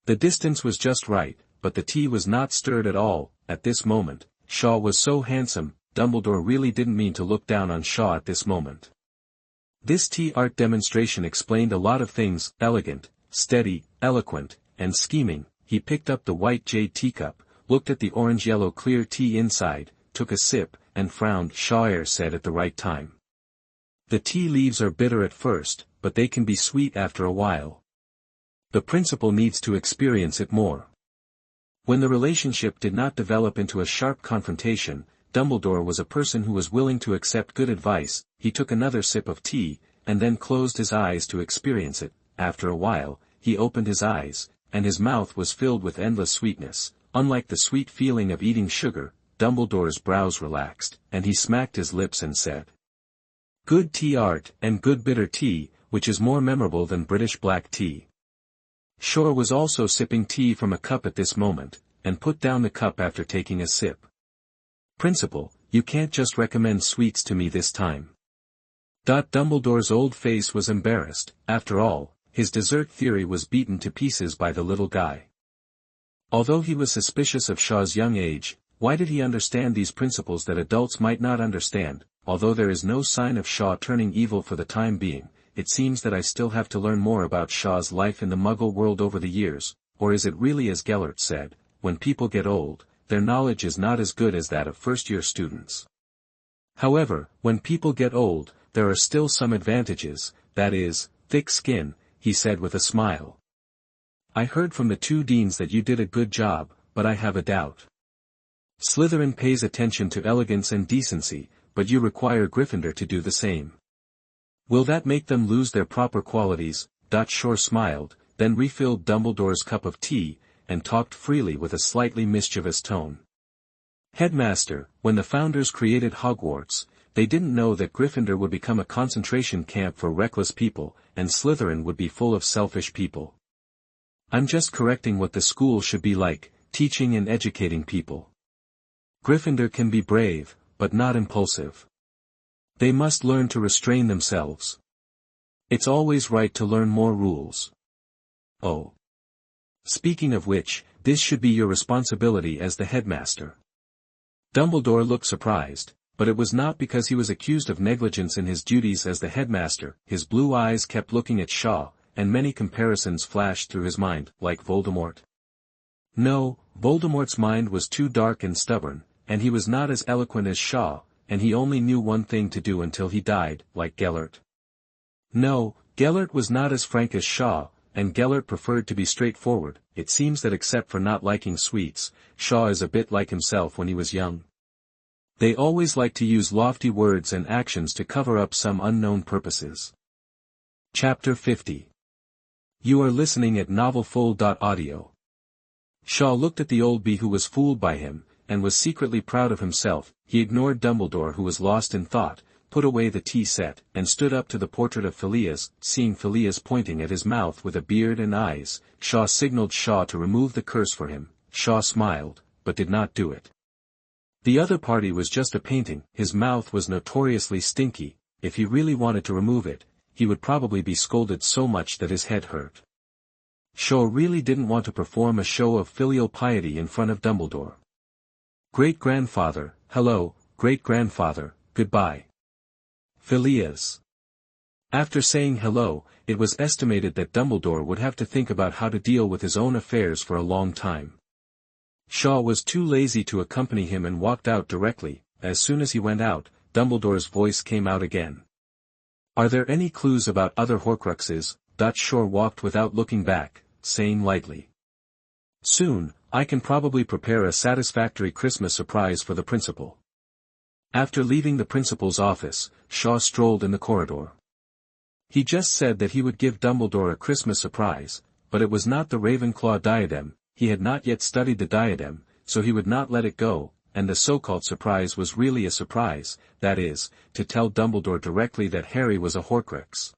The distance was just right, but the tea was not stirred at all. At this moment, Shaw was so handsome, Dumbledore really didn't mean to look down on Shaw at this moment. This tea art demonstration explained a lot of things: elegant, steady, eloquent, and scheming. He picked up the white jade teacup, looked at the orange-yellow clear tea inside, took a sip, and frowned. Shaw said at the right time. The tea leaves are bitter at first, but they can be sweet after a while. The principal needs to experience it more. When the relationship did not develop into a sharp confrontation, Dumbledore was a person who was willing to accept good advice. He took another sip of tea, and then closed his eyes to experience it. After a while, he opened his eyes, and his mouth was filled with endless sweetness. Unlike the sweet feeling of eating sugar, Dumbledore's brows relaxed, and he smacked his lips and said, "Good tea art, and good bitter tea, which is more memorable than British black tea." Shaw was also sipping tea from a cup at this moment, and put down the cup after taking a sip. "Principal, you can't just recommend sweets to me this time." Dumbledore's old face was embarrassed. After all, his dessert theory was beaten to pieces by the little guy. Although he was suspicious of Shaw's young age, why did he understand these principles that adults might not understand? Although there is no sign of Shaw turning evil for the time being, it seems that I still have to learn more about Shaw's life in the Muggle world over the years. Or is it really as Gellert said, when people get old, their knowledge is not as good as that of first-year students? However, when people get old, there are still some advantages, that is, thick skin, he said with a smile. "I heard from the two deans that you did a good job, but I have a doubt. Slytherin pays attention to elegance and decency, but you require Gryffindor to do the same. Will that make them lose their proper qualities?" Shaw smiled, then refilled Dumbledore's cup of tea, and talked freely with a slightly mischievous tone. "Headmaster, when the founders created Hogwarts, they didn't know that Gryffindor would become a concentration camp for reckless people, and Slytherin would be full of selfish people. I'm just correcting what the school should be like, teaching and educating people. Gryffindor can be brave, but not impulsive. They must learn to restrain themselves. It's always right to learn more rules. Oh. Speaking of which, this should be your responsibility as the headmaster." Dumbledore looked surprised, but it was not because he was accused of negligence in his duties as the headmaster. His blue eyes kept looking at Shaw, and many comparisons flashed through his mind, like Voldemort. No, Voldemort's mind was too dark and stubborn, and he was not as eloquent as Shaw, and he only knew one thing to do until he died, like Gellert. No, Gellert was not as frank as Shaw, and Gellert preferred to be straightforward. It seems that except for not liking sweets, Shaw is a bit like himself when he was young. They always like to use lofty words and actions to cover up some unknown purposes. Chapter 50. You are listening at novelfull.audio. Shaw looked at the old bee who was fooled by him, and was secretly proud of himself. He ignored Dumbledore who was lost in thought, put away the tea set, and stood up to the portrait of Phileas. Seeing Phileas pointing at his mouth with a beard and eyes, Shaw signaled Shaw to remove the curse for him. Shaw smiled, but did not do it. The other party was just a painting. His mouth was notoriously stinky. If he really wanted to remove it, he would probably be scolded so much that his head hurt. Shaw really didn't want to perform a show of filial piety in front of Dumbledore. Great-grandfather, hello, great-grandfather, goodbye. Phileas. After saying hello, it was estimated that Dumbledore would have to think about how to deal with his own affairs for a long time. Shaw was too lazy to accompany him and walked out directly. As soon as he went out, Dumbledore's voice came out again. Are there any clues about other Horcruxes? Shaw walked without looking back, saying lightly. Soon, I can probably prepare a satisfactory Christmas surprise for the principal. After leaving the principal's office, Shaw strolled in the corridor. He just said that he would give Dumbledore a Christmas surprise, but it was not the Ravenclaw diadem. He had not yet studied the diadem, so he would not let it go, and the so-called surprise was really a surprise, that is, to tell Dumbledore directly that Harry was a Horcrux.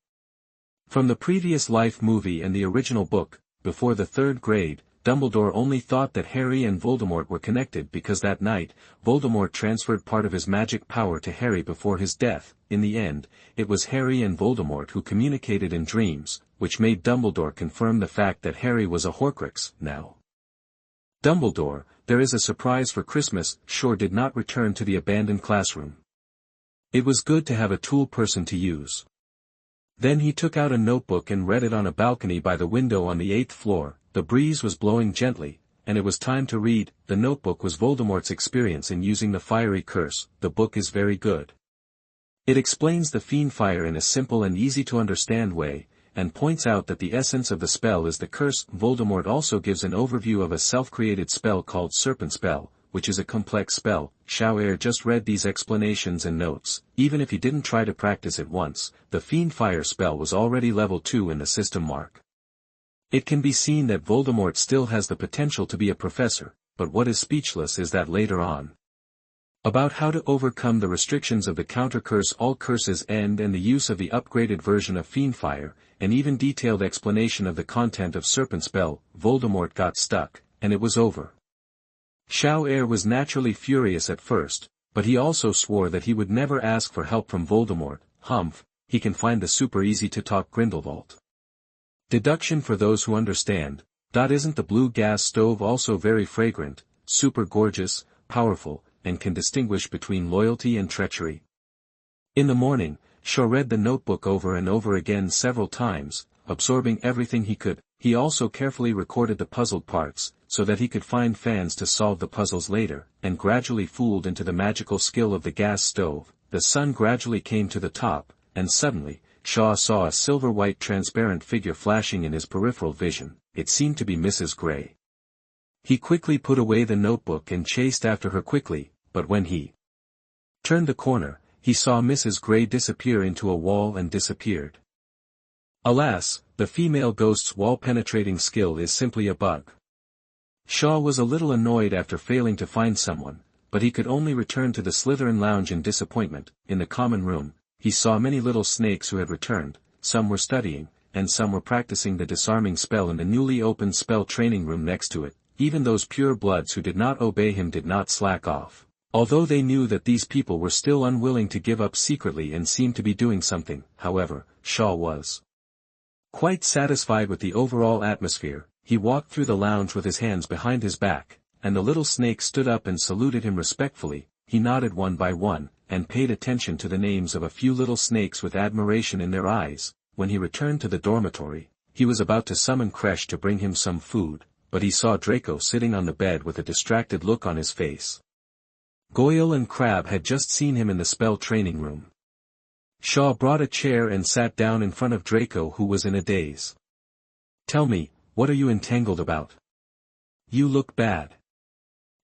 From the previous Life movie and the original book, before the 3rd grade, Dumbledore only thought that Harry and Voldemort were connected because that night, Voldemort transferred part of his magic power to Harry before his death. In the end, it was Harry and Voldemort who communicated in dreams, which made Dumbledore confirm the fact that Harry was a Horcrux. Now, Dumbledore, there is a surprise for Christmas. Sure did not return to the abandoned classroom. It was good to have a tool person to use. Then he took out a notebook and read it on a balcony by the window on the 8th floor. The breeze was blowing gently, and it was time to read. The notebook was Voldemort's experience in using the fiery curse. The book is very good. It explains the fiend fire in a simple and easy-to-understand way, and points out that the essence of the spell is the curse. Voldemort also gives an overview of a self-created spell called Serpent Spell, which is a complex spell. Shower just read these explanations and notes. Even if he didn't try to practice it once, the fiend fire spell was already level 2 in the system mark. It can be seen that Voldemort still has the potential to be a professor, but what is speechless is that later on, about how to overcome the restrictions of the counter curse all curses end and the use of the upgraded version of Fiendfire, an even detailed explanation of the content of Serpent Spell, Voldemort got stuck, and it was over. Shower was naturally furious at first, but he also swore that he would never ask for help from Voldemort. Humph, he can find the super easy to talk Grindelwald. Deduction for those who understand, isn't the blue gas stove also very fragrant, super gorgeous, powerful, and can distinguish between loyalty and treachery? In the morning, Shaw read the notebook over and over again several times, absorbing everything he could. He also carefully recorded the puzzled parts, so that he could find fans to solve the puzzles later, and gradually fooled into the magical skill of the gas stove. The sun gradually came to the top, and suddenly, Shaw saw a silver-white transparent figure flashing in his peripheral vision. It seemed to be Mrs. Grey. He quickly put away the notebook and chased after her quickly, but when he turned the corner, he saw Mrs. Grey disappear into a wall and disappeared. Alas, the female ghost's wall-penetrating skill is simply a bug. Shaw was a little annoyed after failing to find someone, but he could only return to the Slytherin lounge in disappointment. In the common room, he saw many little snakes who had returned. Some were studying, and some were practicing the disarming spell in the newly opened spell training room next to it. Even those pure bloods who did not obey him did not slack off, although they knew that these people were still unwilling to give up secretly and seemed to be doing something. However, Shaw was quite satisfied with the overall atmosphere. He walked through the lounge with his hands behind his back, and the little snakes stood up and saluted him respectfully. He nodded one by one, and paid attention to the names of a few little snakes with admiration in their eyes. When he returned to the dormitory, he was about to summon Kresh to bring him some food, but he saw Draco sitting on the bed with a distracted look on his face. Goyle and Crabbe had just seen him in the spell training room. Shaw brought a chair and sat down in front of Draco, who was in a daze. "Tell me, what are you entangled about? You look bad."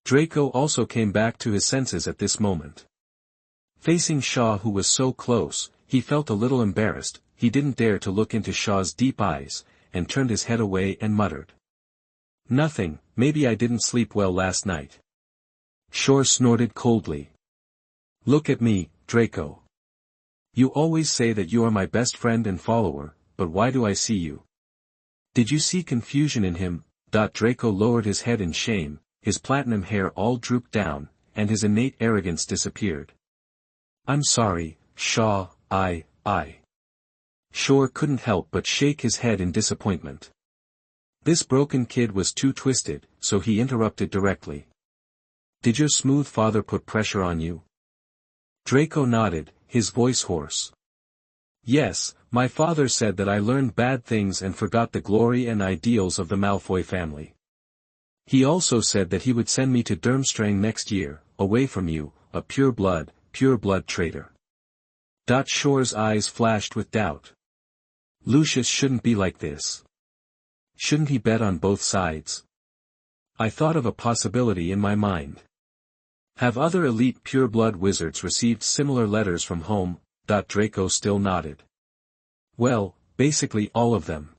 Draco also came back to his senses at this moment. Facing Shaw, who was so close, he felt a little embarrassed. He didn't dare to look into Shaw's deep eyes, and turned his head away and muttered, "Nothing, maybe I didn't sleep well last night." Shaw snorted coldly. "Look at me, Draco. You always say that you are my best friend and follower, but why do I see you?" "Did you see confusion in him?" Draco lowered his head in shame, his platinum hair all drooped down, and his innate arrogance disappeared. "I'm sorry, Shaw, I. Shaw couldn't help but shake his head in disappointment. This broken kid was too twisted, so he interrupted directly. "Did your smooth father put pressure on you?" Draco nodded, his voice hoarse. "Yes, my father said that I learned bad things and forgot the glory and ideals of the Malfoy family. He also said that he would send me to Durmstrang next year, away from you, a pure blood traitor." Shaw's eyes flashed with doubt. Lucius shouldn't be like this. Shouldn't he bet on both sides? I thought of a possibility in my mind. Have other elite pure-blood wizards received similar letters from home? Draco still nodded. Well, basically all of them.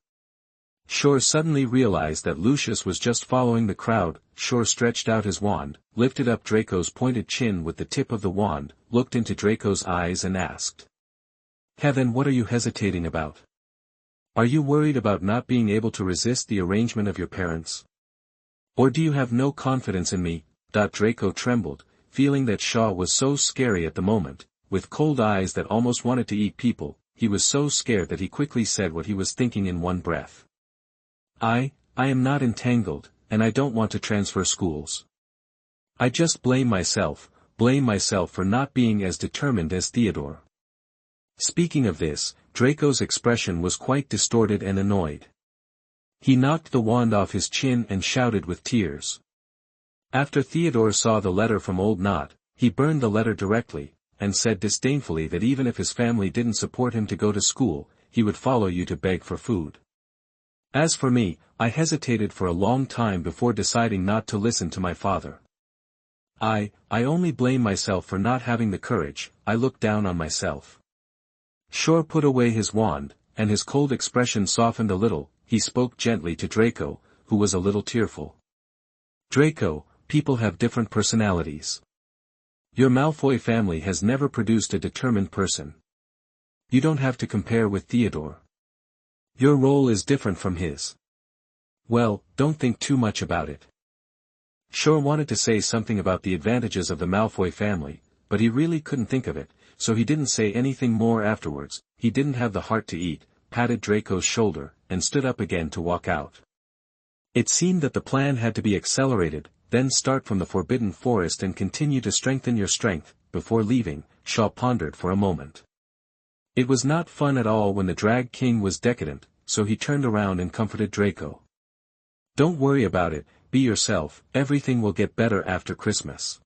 Shaw suddenly realized that Lucius was just following the crowd. Shaw stretched out his wand, lifted up Draco's pointed chin with the tip of the wand, looked into Draco's eyes and asked, "Then what are you hesitating about?" Are you worried about not being able to resist the arrangement of your parents? Or do you have no confidence in me? Draco trembled, feeling that Shaw was so scary at the moment, with cold eyes that almost wanted to eat people. He was so scared that he quickly said what he was thinking in one breath. I am not entangled, and I don't want to transfer schools. I just blame myself for not being as determined as Theodore. Speaking of this, Draco's expression was quite distorted and annoyed. He knocked the wand off his chin and shouted with tears. After Theodore saw the letter from Old Knot, he burned the letter directly, and said disdainfully that even if his family didn't support him to go to school, he would follow you to beg for food. As for me, I hesitated for a long time before deciding not to listen to my father. I only blame myself for not having the courage. I look down on myself. Shaw put away his wand, and his cold expression softened a little. He spoke gently to Draco, who was a little tearful. Draco, people have different personalities. Your Malfoy family has never produced a determined person. You don't have to compare with Theodore. Your role is different from his. Well, don't think too much about it. Shaw wanted to say something about the advantages of the Malfoy family, but he really couldn't think of it, so he didn't say anything more afterwards. He didn't have the heart to eat, patted Draco's shoulder, and stood up again to walk out. It seemed that the plan had to be accelerated, then start from the Forbidden Forest and continue to strengthen your strength. Before leaving, Shaw pondered for a moment. It was not fun at all when the Drag King was decadent, so he turned around and comforted Draco. Don't worry about it, be yourself, everything will get better after Christmas.